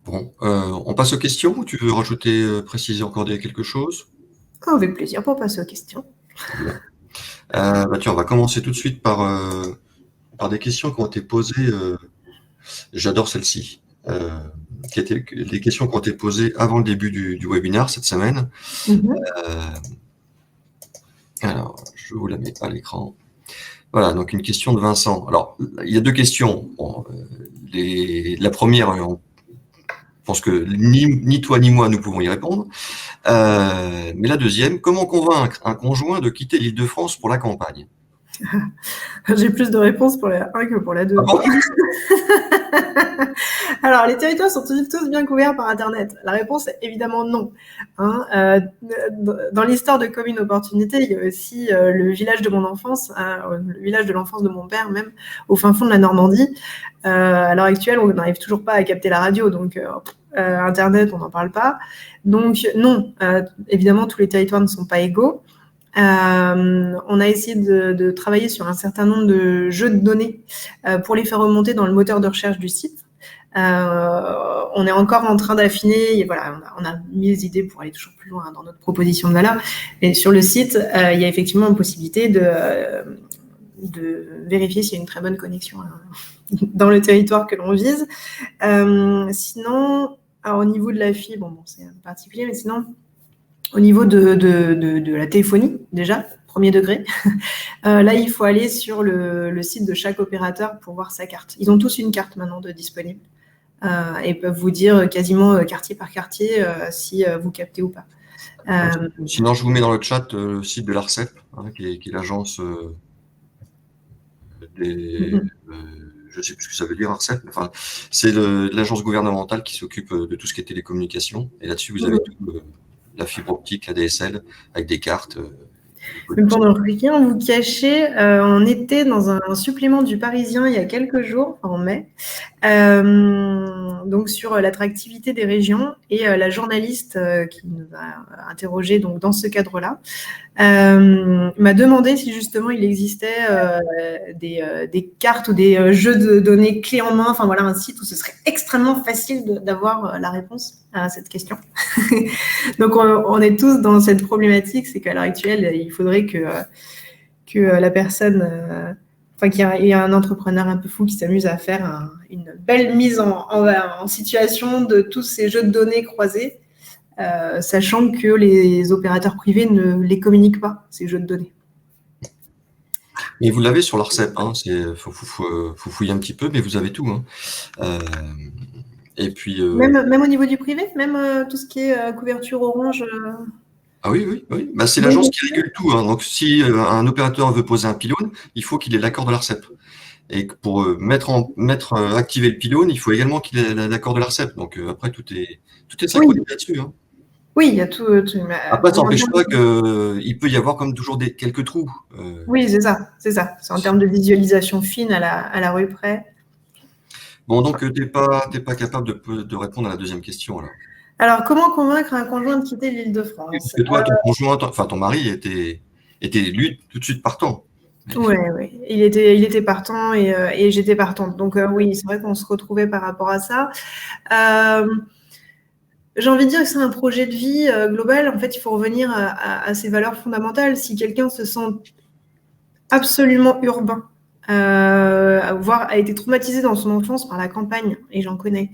Bon, on passe aux questions ou tu veux rajouter, préciser encore quelque chose? Avec plaisir pour passer aux questions. Tiens, on va commencer tout de suite par des questions qui ont été posées. J'adore celle-ci. Les questions qui ont été posées avant le début du webinaire cette semaine. Alors, je vous la mets à l'écran. Voilà, donc une question de Vincent. Alors, il y a deux questions. Bon, la première, je pense que ni toi ni moi, nous pouvons y répondre. Mais la deuxième, comment convaincre un conjoint de quitter l'Île-de-France pour la campagne? J'ai plus de réponses pour la 1 que pour la 2. Ah bon? Alors, les territoires sont tous bien couverts par Internet. La réponse est évidemment non. Hein, dans l'histoire de Commune Opportunité, il y a aussi le village de mon enfance, le village de l'enfance de mon père même, au fin fond de la Normandie. À l'heure actuelle, on n'arrive toujours pas à capter la radio, donc Internet, on n'en parle pas. Donc non, évidemment, tous les territoires ne sont pas égaux. On a essayé de travailler sur un certain nombre de jeux de données pour les faire remonter dans le moteur de recherche du site. On est encore en train d'affiner, et voilà, on a mis des idées pour aller toujours plus loin dans notre proposition de valeur. Mais sur le site, il y a effectivement une possibilité de vérifier s'il y a une très bonne connexion dans le territoire que l'on vise. Sinon, alors au niveau de la fibre, bon, c'est un peu particulier, mais sinon, au niveau de la téléphonie, déjà, premier degré, là, il faut aller sur le site de chaque opérateur pour voir sa carte. Ils ont tous une carte maintenant de disponible et peuvent vous dire quasiment quartier par quartier si vous captez ou pas. Sinon, je vous mets dans le chat le site de l'ARCEP, qui est l'agence je ne sais plus ce que ça veut dire, ARCEP, mais enfin, c'est l'agence gouvernementale qui s'occupe de tout ce qui est télécommunication. Et là-dessus, vous avez tout, la fibre optique, la DSL, avec des cartes. Mais pendant rien vous cacher, on était dans un supplément du Parisien il y a quelques jours, en mai, donc sur l'attractivité des régions, et la journaliste qui nous a interrogé donc dans ce cadre-là m'a demandé si justement il existait des cartes ou des jeux de données clés en main, enfin voilà, un site où ce serait extrêmement facile d'avoir la réponse à cette question. Donc on est tous dans cette problématique, c'est qu'à l'heure actuelle, il faudrait que la personne, qu'il y ait un entrepreneur un peu fou qui s'amuse à faire une belle mise en situation de tous ces jeux de données croisés, sachant que les opérateurs privés ne les communiquent pas, ces jeux de données. Et vous l'avez sur l'ARCEP, faut fouiller un petit peu, mais vous avez tout. Et puis, même au niveau du privé, même tout ce qui est couverture orange. Ah oui. Bah, c'est l'agence qui régule tout. Donc, si un opérateur veut poser un pylône, il faut qu'il ait l'accord de l'ARCEP. Et pour activer le pylône, il faut également qu'il ait l'accord de l'ARCEP. Donc après, tout est synchronisé là-dessus. Oui, il y a tout. Après, ça n'empêche pas qu'il peut y avoir comme toujours quelques trous. Oui, c'est ça. C'est en termes de visualisation fine à la rue près. Bon, donc tu n'es pas capable de répondre à la deuxième question alors. Alors, comment convaincre un conjoint de quitter l'Île-de-France? Parce que toi, ton conjoint, ton mari était lui tout de suite partant. Oui. Il était partant et j'étais partante. Donc oui, c'est vrai qu'on se retrouvait par rapport à ça. J'ai envie de dire que c'est un projet de vie global. En fait, il faut revenir à ses valeurs fondamentales. Si quelqu'un se sent absolument urbain, voire a été traumatisé dans son enfance par la campagne, et j'en connais,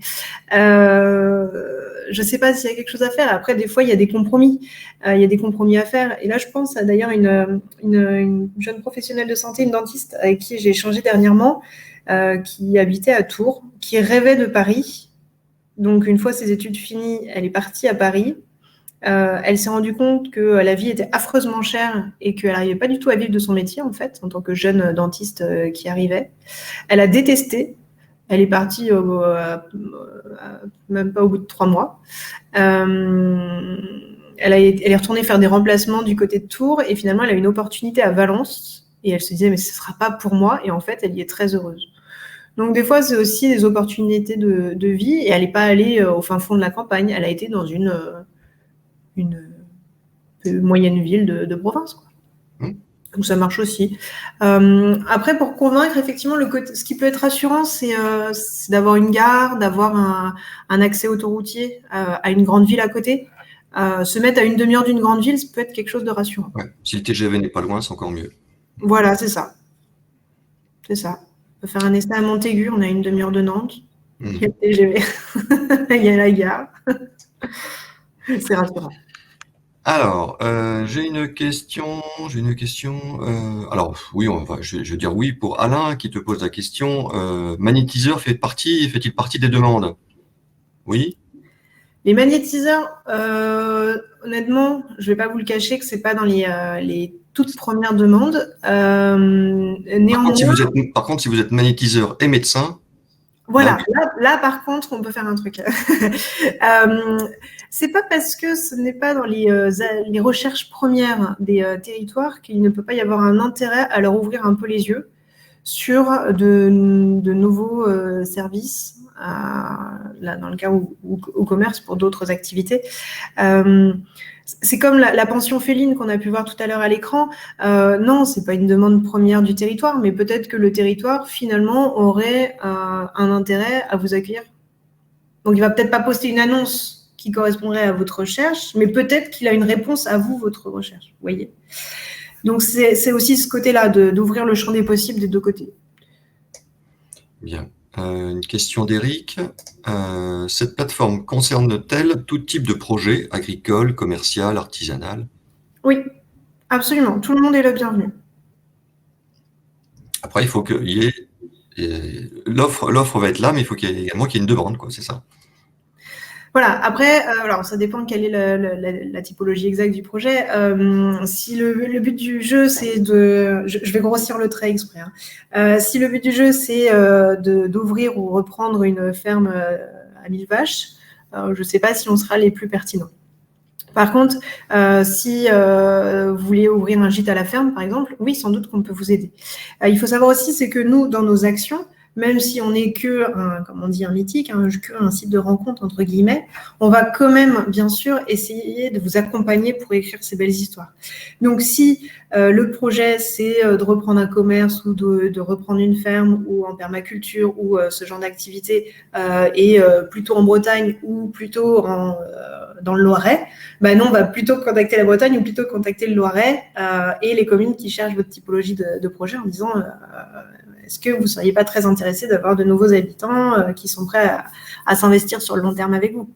je ne sais pas s'il y a quelque chose à faire. Après, des fois, il y a des compromis. Il y a des compromis à faire. Et là, je pense à d'ailleurs une jeune professionnelle de santé, une dentiste avec qui j'ai échangé dernièrement, qui habitait à Tours, qui rêvait de Paris. Donc, une fois ses études finies, elle est partie à Paris. Elle s'est rendue compte que la vie était affreusement chère et qu'elle n'arrivait pas du tout à vivre de son métier, en fait, en tant que jeune dentiste qui arrivait. Elle a détesté. Elle est partie même pas au bout de 3 mois. Elle est retournée faire des remplacements du côté de Tours et finalement, elle a une opportunité à Valence et elle se disait, mais ce ne sera pas pour moi. Et en fait, elle y est très heureuse. Donc, des fois, c'est aussi des opportunités de vie et elle n'est pas allée au fin fond de la campagne. Elle a été dans une moyenne ville de province, quoi. Donc ça marche aussi. Après, pour convaincre, effectivement, ce qui peut être rassurant, c'est d'avoir une gare, d'avoir un accès autoroutier à une grande ville à côté. Se mettre à une demi-heure d'une grande ville, ça peut être quelque chose de rassurant. Ouais. Si le TGV n'est pas loin, c'est encore mieux. Voilà, c'est ça. On peut faire un essai à Montaigu, on a une demi-heure de Nantes. Il y a le TGV, il y a la gare. C'est rassurant. Alors, j'ai une question. Alors, oui, je vais dire oui pour Alain qui te pose la question. Magnétiseur fait-il partie des demandes? Oui. Les magnétiseurs, honnêtement, je ne vais pas vous le cacher que ce n'est pas dans les toutes premières demandes. Néanmoins, par contre, si vous êtes magnétiseur et médecin. Voilà, là par contre, on peut faire un truc. C'est pas parce que ce n'est pas dans les recherches premières des territoires qu'il ne peut pas y avoir un intérêt à leur ouvrir un peu les yeux sur de nouveaux services, là, dans le cas au commerce pour d'autres activités. c'est comme la pension féline qu'on a pu voir tout à l'heure à l'écran. Non, c'est pas une demande première du territoire, mais peut-être que le territoire, finalement, aurait un intérêt à vous accueillir. Donc, il va peut-être pas poster une annonce qui correspondrait à votre recherche, mais peut-être qu'il a une réponse à vous, votre recherche. Vous voyez ? Donc, c'est aussi ce côté-là, d'ouvrir le champ des possibles des deux côtés. Bien. Une question d'Éric. Cette plateforme concerne-t-elle tout type de projet, agricole, commercial, artisanal? Oui, absolument. Tout le monde est le bienvenu. Après, il faut qu'il y ait... L'offre va être là, mais il faut qu'il y ait également qu'il y ait une demande, quoi, c'est ça. Voilà. Après, alors ça dépend quelle est la typologie exacte du projet. Si le but du jeu, c'est je vais grossir le trait exprès. Si le but du jeu, c'est d'ouvrir ou reprendre une ferme à 1000 vaches, je ne sais pas si on sera les plus pertinents. Par contre, si vous voulez ouvrir un gîte à la ferme, par exemple, oui, sans doute qu'on peut vous aider. Il faut savoir aussi, c'est que nous, dans nos actions, même si on n'est que, comme on dit, un mythique, un site de rencontre, entre guillemets, on va quand même, bien sûr, essayer de vous accompagner pour écrire ces belles histoires. Donc, si le projet, c'est de reprendre un commerce ou de reprendre une ferme ou en permaculture ou ce genre d'activité et plutôt en Bretagne ou plutôt dans le Loiret, nous, on va plutôt contacter la Bretagne ou plutôt contacter le Loiret et les communes qui cherchent votre typologie de projet en disant est-ce que vous ne seriez pas très intéressé d'avoir de nouveaux habitants qui sont prêts à s'investir sur le long terme avec vous?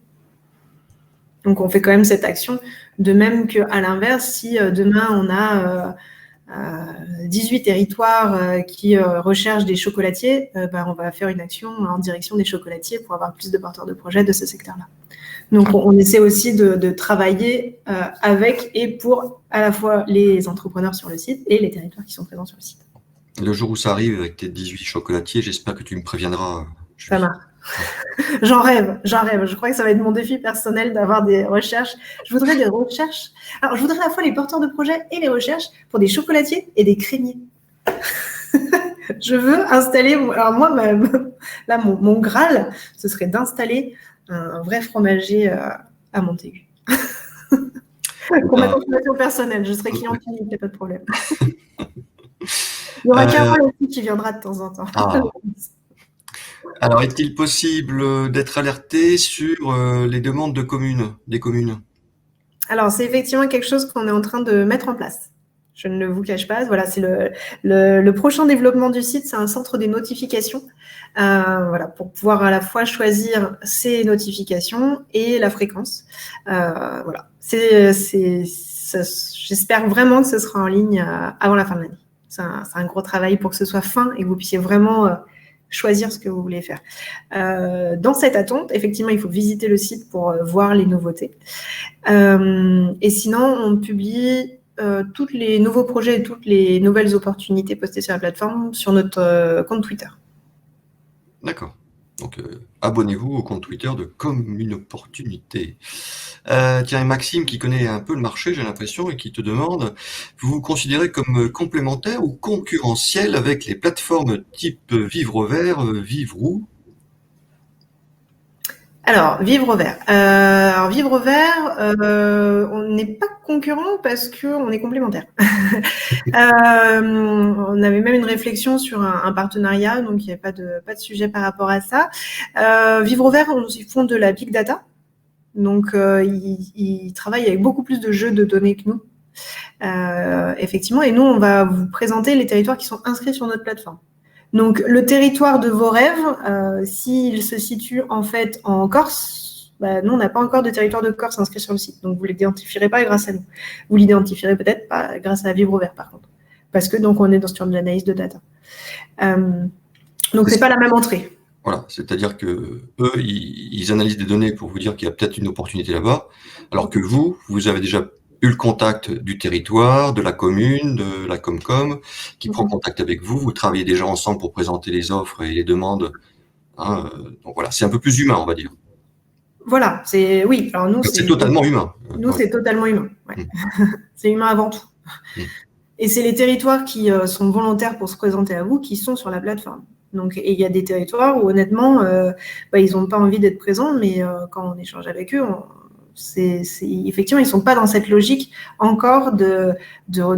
Donc, on fait quand même cette action. De même qu'à l'inverse, si demain, on a 18 territoires qui recherchent des chocolatiers, on va faire une action en direction des chocolatiers pour avoir plus de porteurs de projets de ce secteur-là. Donc, on essaie aussi de travailler avec et pour à la fois les entrepreneurs sur le site et les territoires qui sont présents sur le site. Le jour où ça arrive avec tes 18 chocolatiers, j'espère que tu me préviendras. Ça marche. J'en rêve. Je crois que ça va être mon défi personnel d'avoir des recherches. Je voudrais des recherches. Alors, je voudrais à la fois les porteurs de projets et les recherches pour des chocolatiers et des crémiers. Je veux installer. Alors, moi, là, mon Graal, ce serait d'installer un vrai fromager à Montaigu. Pour ma consommation personnelle, je serai client unique, il n'y a pas de problème. Il y aura Carole aussi qui viendra de temps en temps. Alors, est-il possible d'être alerté sur les demandes des communes? Alors, c'est effectivement quelque chose qu'on est en train de mettre en place. Je ne vous cache pas. Voilà, c'est le prochain développement du site, c'est un centre des notifications. Pour pouvoir à la fois choisir ces notifications et la fréquence. J'espère vraiment que ce sera en ligne avant la fin de l'année. C'est un gros travail pour que ce soit fin et que vous puissiez vraiment choisir ce que vous voulez faire. Dans cette attente, effectivement, il faut visiter le site pour voir les nouveautés. Et sinon, on publie tous les nouveaux projets et toutes les nouvelles opportunités postées sur la plateforme sur notre compte Twitter. D'accord. Donc, abonnez-vous au compte Twitter de Comme une opportunité. Tiens, Maxime, qui connaît un peu le marché, j'ai l'impression, et qui te demande, vous vous considérez comme complémentaire ou concurrentiel avec les plateformes type Vivre Vert, Vivre-où? Alors, Vivre Vert. On n'est pas concurrent parce qu'on est complémentaire. On avait même une réflexion sur un partenariat, donc il n'y avait pas de sujet par rapport à ça. Vivre Vert, ils font de la big data. Donc, ils travaillent avec beaucoup plus de jeux de données que nous. Effectivement, et nous, on va vous présenter les territoires qui sont inscrits sur notre plateforme. Donc, le territoire de vos rêves, s'il se situe en fait en Corse, nous, on n'a pas encore de territoire de Corse inscrit sur le site. Donc, vous ne l'identifierez pas grâce à nous. Vous l'identifierez peut-être pas grâce à Vivre Vert, par contre. Parce que donc, on est sur de l'analyse de data. Donc, c'est pas la même entrée. Voilà, c'est-à-dire que eux, ils analysent des données pour vous dire qu'il y a peut-être une opportunité là-bas, alors que vous avez déjà eu le contact du territoire, de la commune, de la Comcom, qui prend contact avec vous. Vous travaillez déjà ensemble pour présenter les offres et les demandes. Donc voilà, c'est un peu plus humain, on va dire. Voilà, oui. Alors nous, c'est totalement humain. Nous, c'est totalement humain. Ouais. C'est humain avant tout. Et c'est les territoires qui sont volontaires pour se présenter à vous qui sont sur la plateforme. Donc, et il y a des territoires où honnêtement, ils n'ont pas envie d'être présents, mais quand on échange avec eux, Effectivement, ils ne sont pas dans cette logique encore de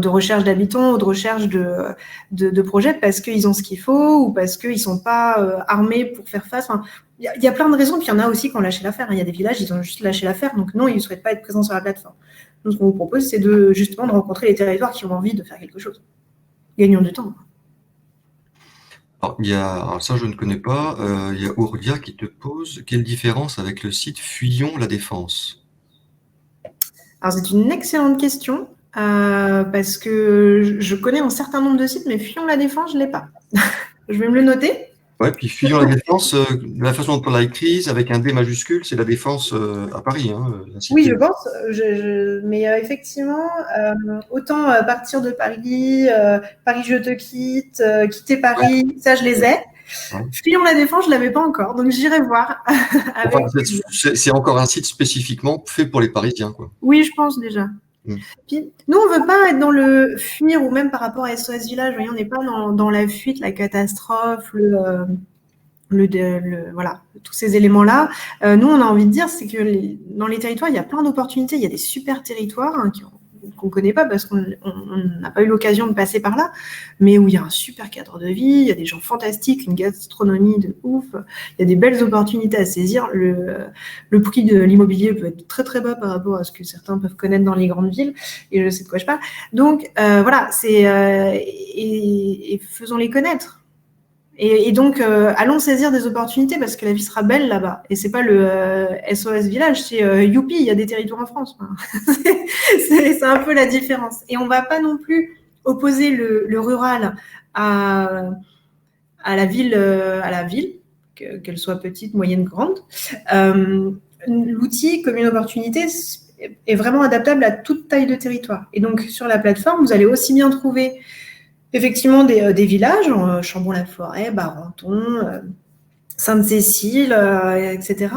recherche d'habitants ou de recherche de projets parce qu'ils ont ce qu'il faut ou parce qu'ils ne sont pas armés pour faire face. Enfin, il y a plein de raisons, puis il y en a aussi qui ont lâché l'affaire. Il y a des villages, ils ont juste lâché l'affaire, donc non, ils ne souhaitent pas être présents sur la plateforme. Donc, ce qu'on vous propose, c'est justement de rencontrer les territoires qui ont envie de faire quelque chose. Gagnons du temps. Alors ça, je ne connais pas. Il y a Ourdia qui te pose quelle différence avec le site Fuyons la Défense? Alors, c'est une excellente question parce que je connais un certain nombre de sites, mais Fuyons la Défense, je ne l'ai pas. Je vais me le noter. Ouais, puis Fuyons la Défense, la façon dont on l'a écrit, avec un D majuscule, c'est la Défense à Paris. Oui, je pense. Mais effectivement, autant partir de Paris, Paris je te quitte, quitter Paris, ça je les ai. Ouais. Fuyons la Défense, je ne l'avais pas encore, donc j'irai voir. C'est encore un site spécifiquement fait pour les Parisiens, quoi. Oui, je pense déjà. Puis, nous, on ne veut pas être dans le fuir ou même par rapport à SOS Village. Voyez, on n'est pas dans la fuite, la catastrophe, voilà, tous ces éléments-là. Nous, on a envie de dire, c'est que dans les territoires, il y a plein d'opportunités. Il y a des super territoires qu'on ne connaît pas parce qu'on n'a pas eu l'occasion de passer par là, mais où il y a un super cadre de vie, il y a des gens fantastiques, une gastronomie de ouf, il y a des belles opportunités à saisir. Le prix de l'immobilier peut être très très bas par rapport à ce que certains peuvent connaître dans les grandes villes, et je sais de quoi je parle. Donc voilà, et faisons-les connaître. Et donc, allons saisir des opportunités parce que la vie sera belle là-bas. Et c'est pas le SOS Village, c'est youpi, il y a des territoires en France. C'est un peu la différence. Et on va pas non plus opposer le rural à la ville, qu'elle soit petite, moyenne, grande. L'outil comme une opportunité est vraiment adaptable à toute taille de territoire. Et donc, sur la plateforme, vous allez aussi bien trouver effectivement des villages, Chambon-la-Forêt, Barenton, Sainte-Cécile, etc.,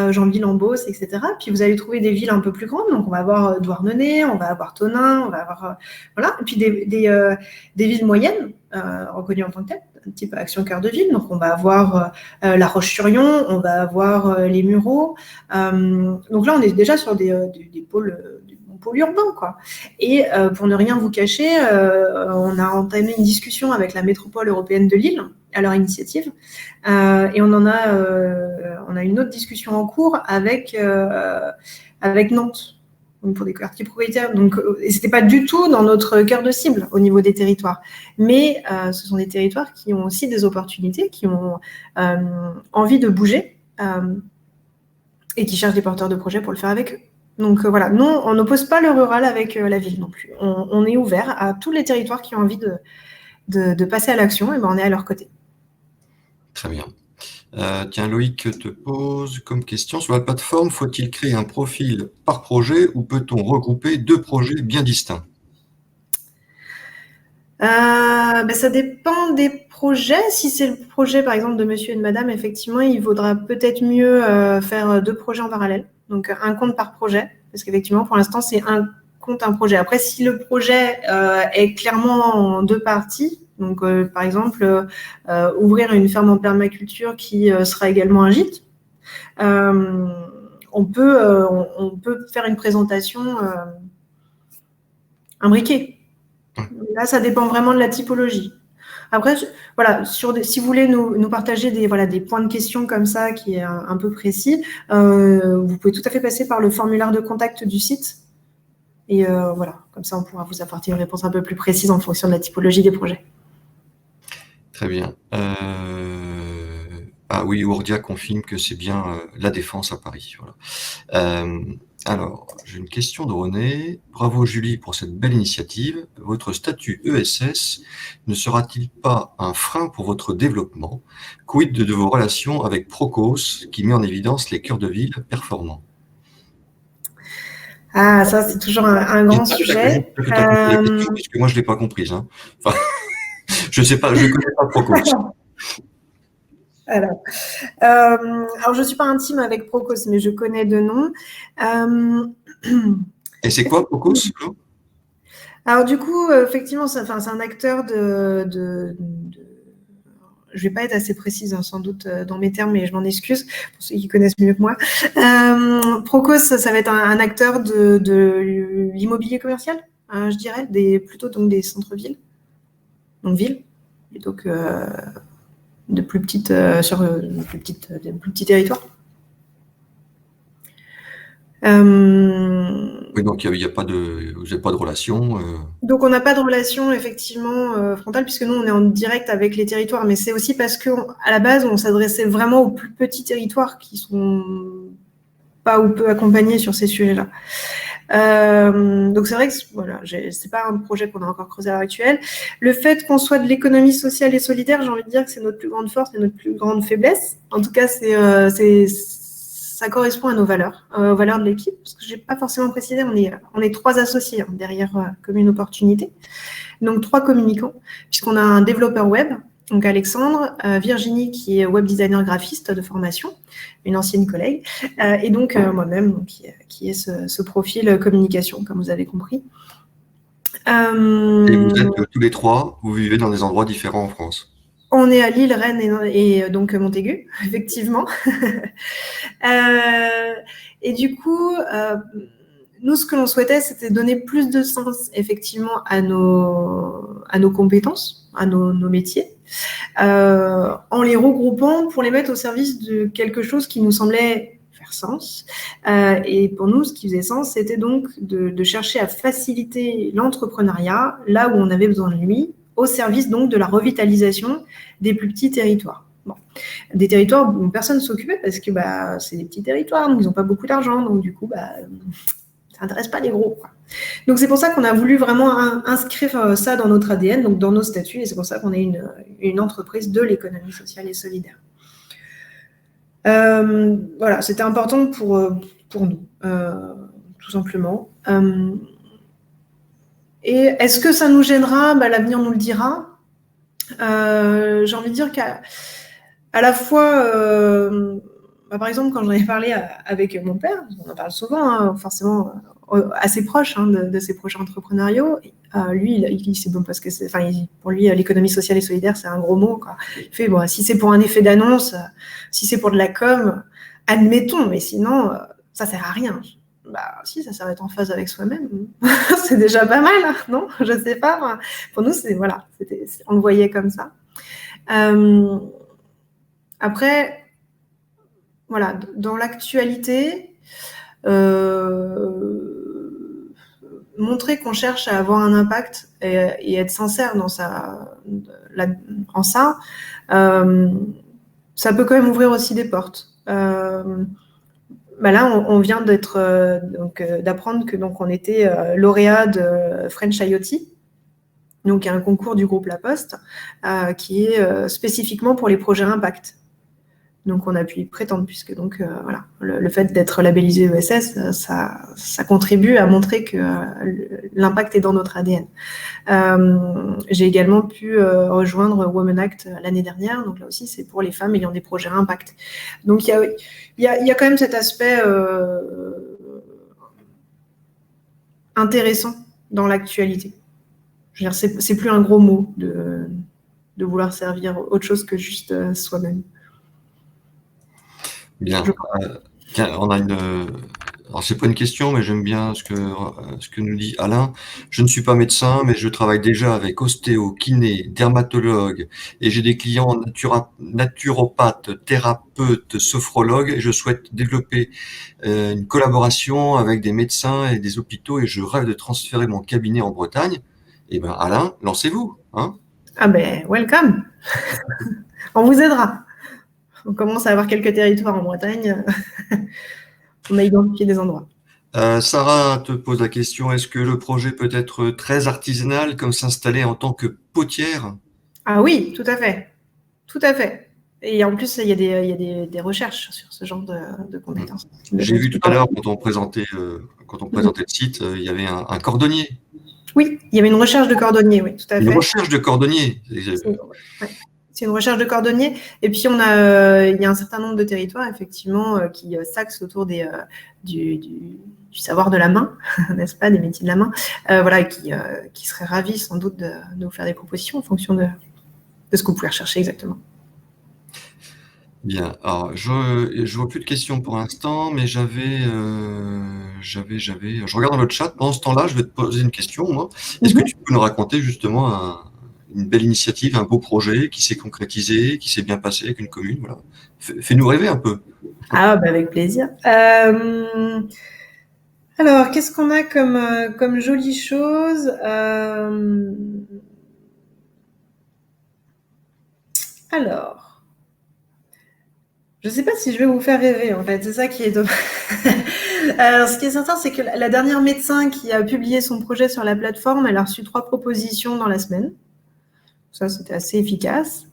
Jeanville-en-Beauce, etc. Puis vous allez trouver des villes un peu plus grandes, donc on va avoir Douarnenez, on va avoir Tonneins, on va avoir voilà, et puis des villes moyennes reconnues en tant que telles, type Action Cœur de Ville. Donc on va avoir La Roche-sur-Yon, on va avoir les Mureaux. Donc là on est déjà sur des pôles urbain, quoi. Et pour ne rien vous cacher, on a entamé une discussion avec la métropole européenne de Lille à leur initiative, et on a une autre discussion en cours avec Nantes, donc pour des quartiers prioritaires. Donc, c'était pas du tout dans notre cœur de cible au niveau des territoires, mais ce sont des territoires qui ont aussi des opportunités, qui ont envie de bouger et qui cherchent des porteurs de projets pour le faire avec eux. Donc voilà, nous, on n'oppose pas le rural avec la ville non plus. On est ouvert à tous les territoires qui ont envie de passer à l'action, et ben on est à leur côté. Très bien. Tiens, Loïc te pose comme question, sur la plateforme, faut-il créer un profil par projet ou peut-on regrouper 2 projets bien distincts? Ça dépend des projets. Si c'est le projet, par exemple, de monsieur et de madame, effectivement, il vaudra peut-être mieux faire 2 projets en parallèle. Donc, un compte par projet, parce qu'effectivement, pour l'instant, c'est un compte, un projet. Après, si le projet est clairement en 2 parties, donc par exemple, ouvrir une ferme en permaculture qui sera également un gîte, on peut faire une présentation imbriquée. Là, ça dépend vraiment de la typologie. Après, voilà, si vous voulez nous partager des points de question comme ça, qui est un peu précis, vous pouvez tout à fait passer par le formulaire de contact du site. Et voilà, comme ça, on pourra vous apporter une réponse un peu plus précise en fonction de la typologie des projets. Très bien. Ah oui, Ourdia confirme que c'est bien la Défense à Paris. Voilà. Alors, j'ai une question de René. Bravo Julie pour cette belle initiative. Votre statut ESS ne sera-t-il pas un frein pour votre développement? Quid de vos relations avec Procos, qui met en évidence les cœurs de ville performants? Ah, ça, c'est toujours un grand sujet. Puisque moi, je ne l'ai pas comprise. Hein. Enfin, je ne sais pas, je ne connais pas Procos. Alors, je ne suis pas intime avec Procos, mais je connais de nom. Et c'est quoi Procos? Alors du coup, effectivement, c'est un acteur je vais pas être assez précise, sans doute, dans mes termes, mais je m'en excuse pour ceux qui connaissent mieux que moi. Procos, ça va être un acteur de l'immobilier commercial, je dirais, plutôt donc des centres-villes, donc villes, plutôt que de plus petites de plus petits territoires. Oui, donc il y a pas de, vous n'avez pas de relation. Donc on n'a pas de relation effectivement frontale puisque nous on est en direct avec les territoires, mais c'est aussi parce que à la base on s'adressait vraiment aux plus petits territoires qui sont pas ou peu accompagnés sur ces sujets-là. Donc c'est vrai que voilà, c'est pas un projet qu'on a encore creusé à l'heure actuelle. Le fait qu'on soit de l'économie sociale et solidaire, j'ai envie de dire que c'est notre plus grande force et notre plus grande faiblesse. En tout cas, ça correspond à nos valeurs, aux valeurs de l'équipe. Parce que j'ai pas forcément précisé, on est 3 associés derrière Commune Opportunité. Donc 3 communicants, puisqu'on a un développeur web, donc Alexandre, Virginie qui est web designer graphiste de formation, une ancienne collègue, et donc moi-même donc, qui est ce profil communication, comme vous avez compris. Et vous êtes tous les 3, vous vivez dans des endroits différents en France. On est à Lille, Rennes et donc Montaigu, effectivement. Et du coup, nous, ce que l'on souhaitait, c'était donner plus de sens, effectivement, à nos compétences, à nos métiers, en les regroupant pour les mettre au service de quelque chose qui nous semblait faire sens. Et pour nous, ce qui faisait sens, c'était donc de chercher à faciliter l'entrepreneuriat là où on avait besoin de lui, au service donc de la revitalisation des plus petits territoires. Bon. Des territoires dont personne ne s'occupait parce que c'est des petits territoires, donc ils n'ont pas beaucoup d'argent, donc du coup, ça n'intéresse pas les gros, quoi. Donc c'est pour ça qu'on a voulu vraiment inscrire ça dans notre ADN, donc dans nos statuts, et c'est pour ça qu'on est une entreprise de l'économie sociale et solidaire. Voilà, c'était important pour nous, tout simplement. Et est-ce que ça nous gênera ? L'avenir nous le dira. J'ai envie de dire qu'à la fois, par exemple, quand j'en ai parlé avec mon père, on en parle souvent, forcément assez proche de ses projets entrepreneuriaux, lui, il sait bon parce que pour lui, l'économie sociale et solidaire, c'est un gros mot, quoi. Il fait si c'est pour un effet d'annonce, si c'est pour de la com, admettons, mais sinon, ça sert à rien. Si, ça sert à être en phase avec soi-même. C'est déjà pas mal, non ? Je sais pas. Pour nous, on le voyait comme ça. Après, voilà, dans l'actualité, montrer qu'on cherche à avoir un impact et être sincère en ça, ça peut quand même ouvrir aussi des portes. Là, on vient d'apprendre que on était lauréat de French IoT, donc un concours du groupe La Poste, qui est spécifiquement pour les projets impact. Donc on a pu y prétendre puisque voilà, le fait d'être labellisé ESS, ça contribue à montrer que l'impact est dans notre ADN. J'ai également pu rejoindre Women Act l'année dernière, donc là aussi c'est pour les femmes ayant des projets impact. Donc il y a quand même cet aspect intéressant dans l'actualité. Je veux dire, c'est plus un gros mot de vouloir servir autre chose que juste soi-même. Bien. On a alors c'est pas une question, mais j'aime bien ce que nous dit Alain. Je ne suis pas médecin, mais je travaille déjà avec ostéo, kiné, dermatologue, et j'ai des clients naturopathes, thérapeutes, sophrologues, et je souhaite développer une collaboration avec des médecins et des hôpitaux, et je rêve de transférer mon cabinet en Bretagne. Alain, lancez-vous, hein ? Welcome. On vous aidera. On commence à avoir quelques territoires en Bretagne. On a identifié des endroits. Sarah te pose la question, est-ce que le projet peut être très artisanal, comme s'installer en tant que potière ? Ah oui, tout à fait. Tout à fait. Et en plus, il y a des recherches sur ce genre de compétences. J'ai vu tout à l'heure, quand on présentait le site, il y avait un cordonnier. Oui, il y avait une recherche de cordonnier, oui, tout à fait. Une recherche de cordonnier. C'est une recherche de cordonnier. Et puis, il y a un certain nombre de territoires, effectivement, qui s'axent autour du savoir de la main, n'est-ce pas, des métiers de la main, voilà, qui seraient ravis, sans doute, de nous faire des propositions en fonction de ce que vous pouvez rechercher exactement. Bien. Alors, je vois plus de questions pour l'instant, mais je regarde dans le chat. Pendant ce temps-là, je vais te poser une question, moi. Est-ce que Mhm. tu peux nous raconter justement une belle initiative, un beau projet qui s'est concrétisé, qui s'est bien passé avec une commune, voilà. Fais-nous rêver un peu. Ah, bah avec plaisir. Alors, qu'est-ce qu'on a comme jolie chose Alors, je ne sais pas si je vais vous faire rêver, en fait. C'est ça qui est dommage. Alors, ce qui est certain, c'est que la dernière médecin qui a publié son projet sur la plateforme, elle a reçu 3 propositions dans la semaine. Ça, c'était assez efficace.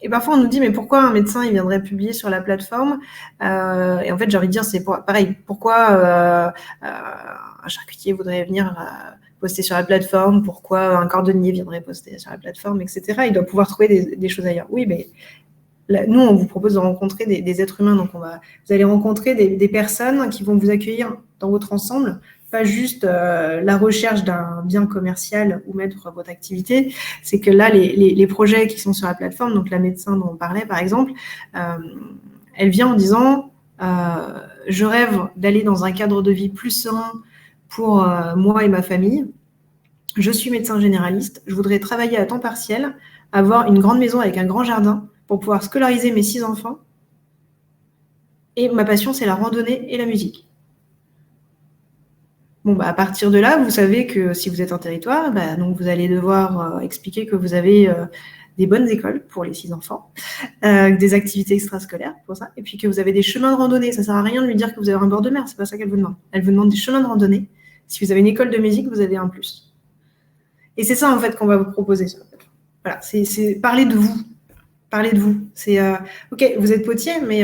Et parfois, on nous dit, mais pourquoi un médecin, il viendrait publier sur la plateforme Et en fait, j'ai envie de dire, c'est pareil. Pourquoi un charcutier voudrait venir poster sur la plateforme? Pourquoi un cordonnier viendrait poster sur la plateforme, etc. Il doit pouvoir trouver des choses ailleurs. Oui, mais là, nous, on vous propose de rencontrer des êtres humains. Donc, vous allez rencontrer des personnes qui vont vous accueillir dans votre ensemble, pas juste la recherche d'un bien commercial où mettre votre activité. C'est que là, les projets qui sont sur la plateforme, donc la médecin dont on parlait, par exemple, elle vient en disant je rêve d'aller dans un cadre de vie plus serein pour moi et ma famille. Je suis médecin généraliste. Je voudrais travailler à temps partiel, avoir une grande maison avec un grand jardin pour pouvoir scolariser mes 6 enfants. Et ma passion, c'est la randonnée et la musique. Bon, bah, à partir de là, vous savez que si vous êtes en territoire, bah, donc vous allez devoir expliquer que vous avez des bonnes écoles pour les 6 enfants, des activités extrascolaires pour ça, et puis que vous avez des chemins de randonnée. Ça sert à rien de lui dire que vous avez un bord de mer, c'est pas ça qu'elle vous demande. Elle vous demande des chemins de randonnée. Si vous avez une école de musique, vous avez un plus. Et c'est ça, en fait, qu'on va vous proposer. Voilà, c'est parler de vous. Parler de vous. C'est ok, vous êtes potier, mais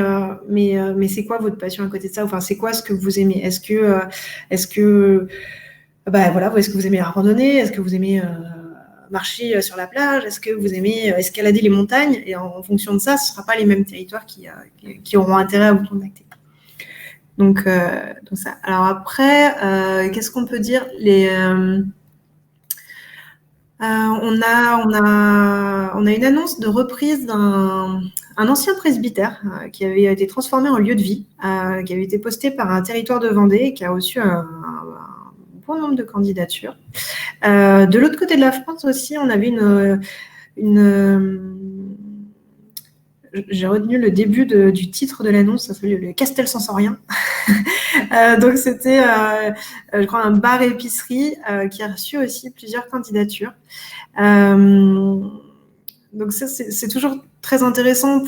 c'est quoi votre passion à côté de ça? Enfin, c'est quoi ce que vous aimez? Est-ce que bah voilà, est-ce que vous aimez la randonnée? Est-ce que vous aimez marcher sur la plage? Est-ce que vous aimez escalader les montagnes? Et en fonction de ça, ce ne sera pas les mêmes territoires qui auront intérêt à vous contacter. Donc ça. Alors après, qu'est-ce qu'on peut dire? On a une annonce de reprise d'un ancien presbytère qui avait été transformé en lieu de vie, qui avait été posté par un territoire de Vendée et qui a reçu un bon nombre de candidatures. De l'autre côté de la France aussi, on avait j'ai retenu le début du titre de l'annonce, ça s'appelait le Castel Sensorien. Donc c'était, je crois, un bar-épicerie qui a reçu aussi plusieurs candidatures. Donc ça, c'est toujours très intéressant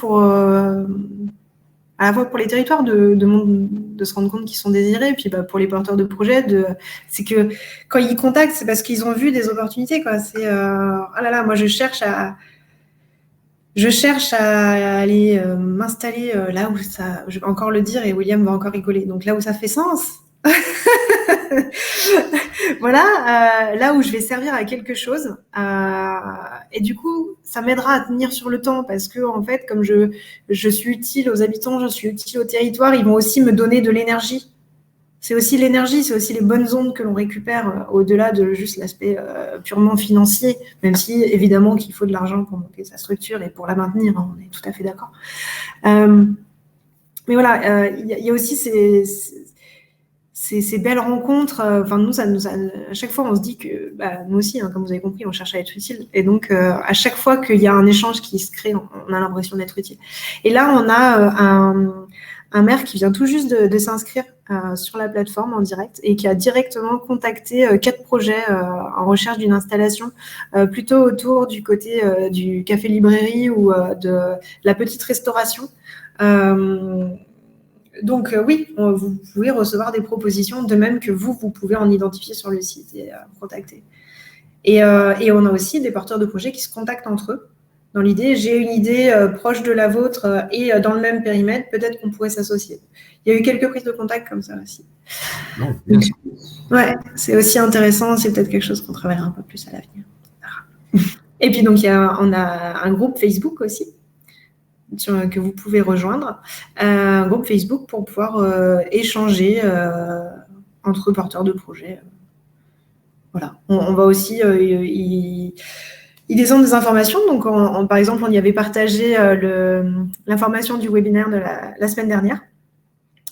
à la fois pour les territoires de se rendre compte qu'ils sont désirés, et puis pour les porteurs de projets, c'est que quand ils contactent, c'est parce qu'ils ont vu des opportunités, quoi. C'est oh là là, moi je cherche à aller m'installer là où ça, je vais encore le dire et William va encore rigoler, donc là où ça fait sens. Voilà, là où je vais servir à quelque chose. Et du coup, ça m'aidera à tenir sur le temps parce que, en fait, comme je suis utile aux habitants, je suis utile au territoire, ils vont aussi me donner de l'énergie. C'est aussi l'énergie, c'est aussi les bonnes ondes que l'on récupère au-delà de juste l'aspect purement financier, même si, évidemment, qu'il faut de l'argent pour monter sa structure et pour la maintenir, hein, on est tout à fait d'accord. Mais voilà, il y a aussi ces belles rencontres, enfin nous, à chaque fois, on se dit que, nous aussi, hein, comme vous avez compris, on cherche à être utile. Et donc, à chaque fois qu'il y a un échange qui se crée, on a l'impression d'être utile. Et là, on a un maire qui vient tout juste de s'inscrire sur la plateforme en direct et qui a directement contacté 4 projets en recherche d'une installation, plutôt autour du côté du café-librairie ou de la petite restauration. Donc oui, vous pouvez recevoir des propositions, de même que vous pouvez en identifier sur le site et contacter. Et on a aussi des porteurs de projets qui se contactent entre eux. Dans l'idée, j'ai une idée proche de la vôtre et dans le même périmètre, peut-être qu'on pourrait s'associer. Il y a eu quelques prises de contact comme ça aussi. Non, bien sûr. Ouais, c'est aussi intéressant, c'est peut-être quelque chose qu'on travaillera un peu plus à l'avenir. Et puis donc, on a un groupe Facebook aussi, que vous pouvez rejoindre, un groupe Facebook pour pouvoir échanger entre porteurs de projets. Voilà. On va aussi Ils descendent des informations. Donc, par exemple, on y avait partagé l'information du webinaire de la semaine dernière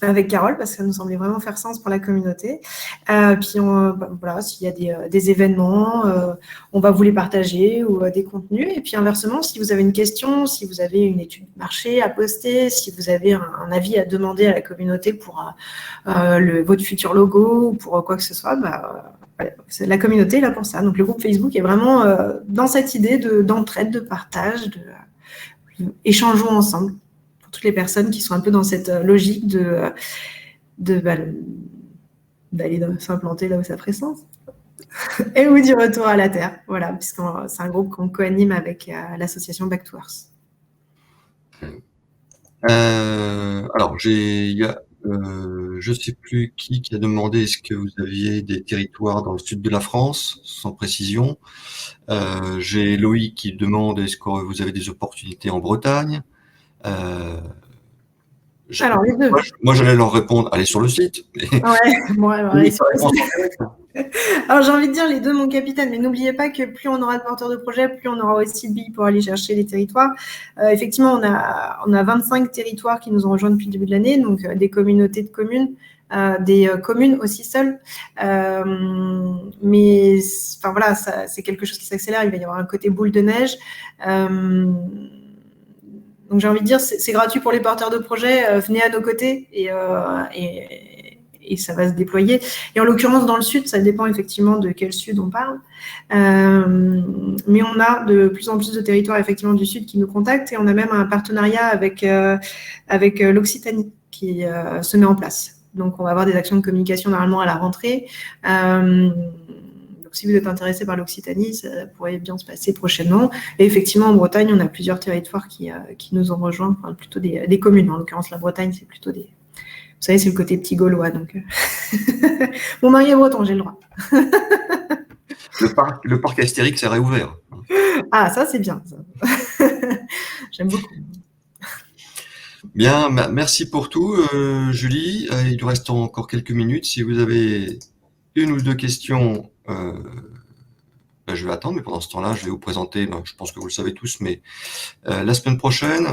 avec Carole, parce que ça nous semblait vraiment faire sens pour la communauté. Puis, voilà, s'il y a des événements, on va vous les partager ou des contenus. Et puis, inversement, si vous avez une question, si vous avez une étude de marché à poster, si vous avez un avis à demander à la communauté pour votre futur logo ou pour quoi que ce soit, la communauté est là pour ça. Donc, le groupe Facebook est vraiment dans cette idée d'entraide, de partage, échangeons ensemble. Pour toutes les personnes qui sont un peu dans cette logique d'aller s'implanter là où ça ferait sens. Et ou du retour à la Terre. Voilà, puisque c'est un groupe qu'on co-anime avec l'association Back to Earth. Alors, je ne sais plus qui a demandé est-ce que vous aviez des territoires dans le sud de la France, sans précision. J'ai Loïc qui demande est-ce que vous avez des opportunités en Bretagne. Alors, les deux. Moi, j'allais leur répondre, allez sur le site. Ouais, bon, alors, allez sur le site. Alors, j'ai envie de dire les deux, mon capitaine, mais n'oubliez pas que plus on aura de porteurs de projet, plus on aura aussi de billes pour aller chercher les territoires. Effectivement, on a 25 territoires qui nous ont rejoints depuis le début de l'année, donc des communautés de communes, des communes aussi seules. Mais enfin, voilà, c'est quelque chose qui s'accélère. Il va y avoir un côté boule de neige. Donc, j'ai envie de dire, c'est gratuit pour les porteurs de projets. Venez à nos côtés et ça va se déployer. Et en l'occurrence, dans le sud, ça dépend effectivement de quel sud on parle. Mais on a de plus en plus de territoires effectivement du sud qui nous contactent et on a même un partenariat avec l'Occitanie qui se met en place. Donc, on va avoir des actions de communication normalement à la rentrée. Donc, si vous êtes intéressé par l'Occitanie, ça pourrait bien se passer prochainement. Et effectivement, en Bretagne, on a plusieurs territoires qui nous ont rejoints, enfin, plutôt des communes. En l'occurrence, la Bretagne, c'est plutôt des... Vous savez, c'est le côté petit gaulois. Donc, mon mari est breton, j'ai le droit. Le parc Astérix est réouvert. Ah, ça, c'est bien. Ça. J'aime beaucoup. Bien, merci pour tout, Julie. Il nous reste encore quelques minutes. Si vous avez une ou deux questions, je vais attendre, mais pendant ce temps-là, je vais vous présenter, je pense que vous le savez tous, mais la semaine prochaine,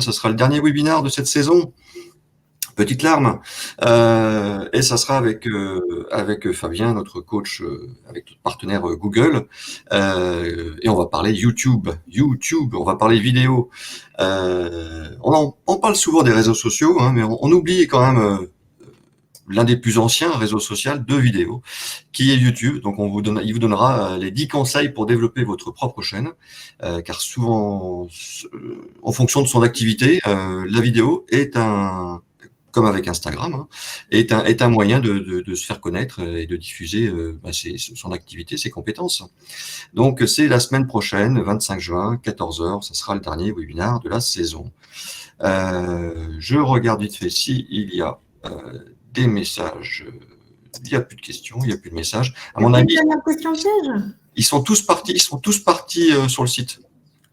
ça sera le dernier webinaire de cette saison. Petite larme. Et ça sera avec Fabien, notre coach, avec notre partenaire Google. Et on va parler YouTube, on va parler vidéo. On parle souvent des réseaux sociaux, hein, mais on oublie quand même l'un des plus anciens réseaux sociaux de vidéo, qui est YouTube. Donc, il vous donnera les 10 conseils pour développer votre propre chaîne, car souvent, en fonction de son activité, la vidéo est comme avec Instagram, hein, est un moyen de se faire connaître et de diffuser son activité, ses compétences. Donc, c'est la semaine prochaine, 25 juin, 14h, ça sera le dernier webinaire de la saison. Je regarde vite fait s'il y a des messages. Il n'y a plus de questions, il n'y a plus de messages. À mon avis, ils sont tous partis sur le site.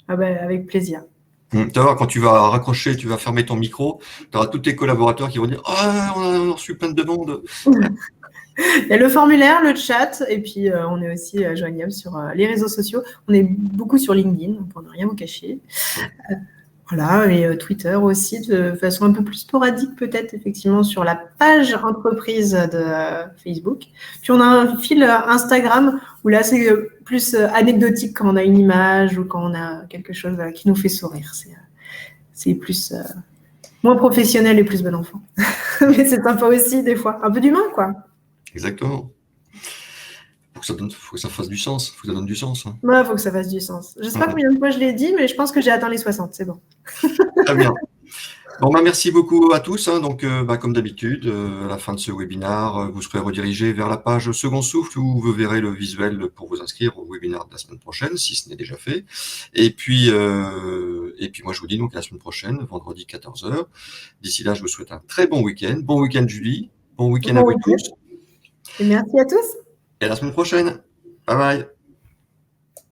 Ah ben, avec plaisir. Tu vas voir, quand tu vas raccrocher, tu vas fermer ton micro, tu auras tous tes collaborateurs qui vont dire « Ah, on a reçu plein de demandes !» Il y a le formulaire, le chat, et puis on est aussi joignable sur les réseaux sociaux. On est beaucoup sur LinkedIn, pour ne rien vous cacher. Voilà, et Twitter aussi, de façon un peu plus sporadique peut-être, effectivement, sur la page entreprise de Facebook. Puis on a un fil Instagram, où là, c'est plus anecdotique quand on a une image ou quand on a quelque chose qui nous fait sourire. C'est plus moins professionnel et plus bon enfant. Mais c'est sympa aussi, des fois. Un peu d'humain, quoi. Exactement. Faut que ça fasse du sens, faut que ça donne du sens. Hein. Ouais, faut que ça fasse du sens. Je sais pas combien de fois je l'ai dit, mais je pense que j'ai atteint les 60, c'est bon. Très bien. Bon, merci beaucoup à tous. Hein. Donc, comme d'habitude, à la fin de ce webinaire, vous serez redirigé vers la page Second Souffle où vous verrez le visuel pour vous inscrire au webinaire de la semaine prochaine, si ce n'est déjà fait. Et puis moi, je vous dis donc à la semaine prochaine, vendredi 14h. D'ici là, je vous souhaite un très bon week-end. Bon week-end, Julie. Bon week-end à vous tous. Et merci à tous. Et à la semaine prochaine. Bye bye.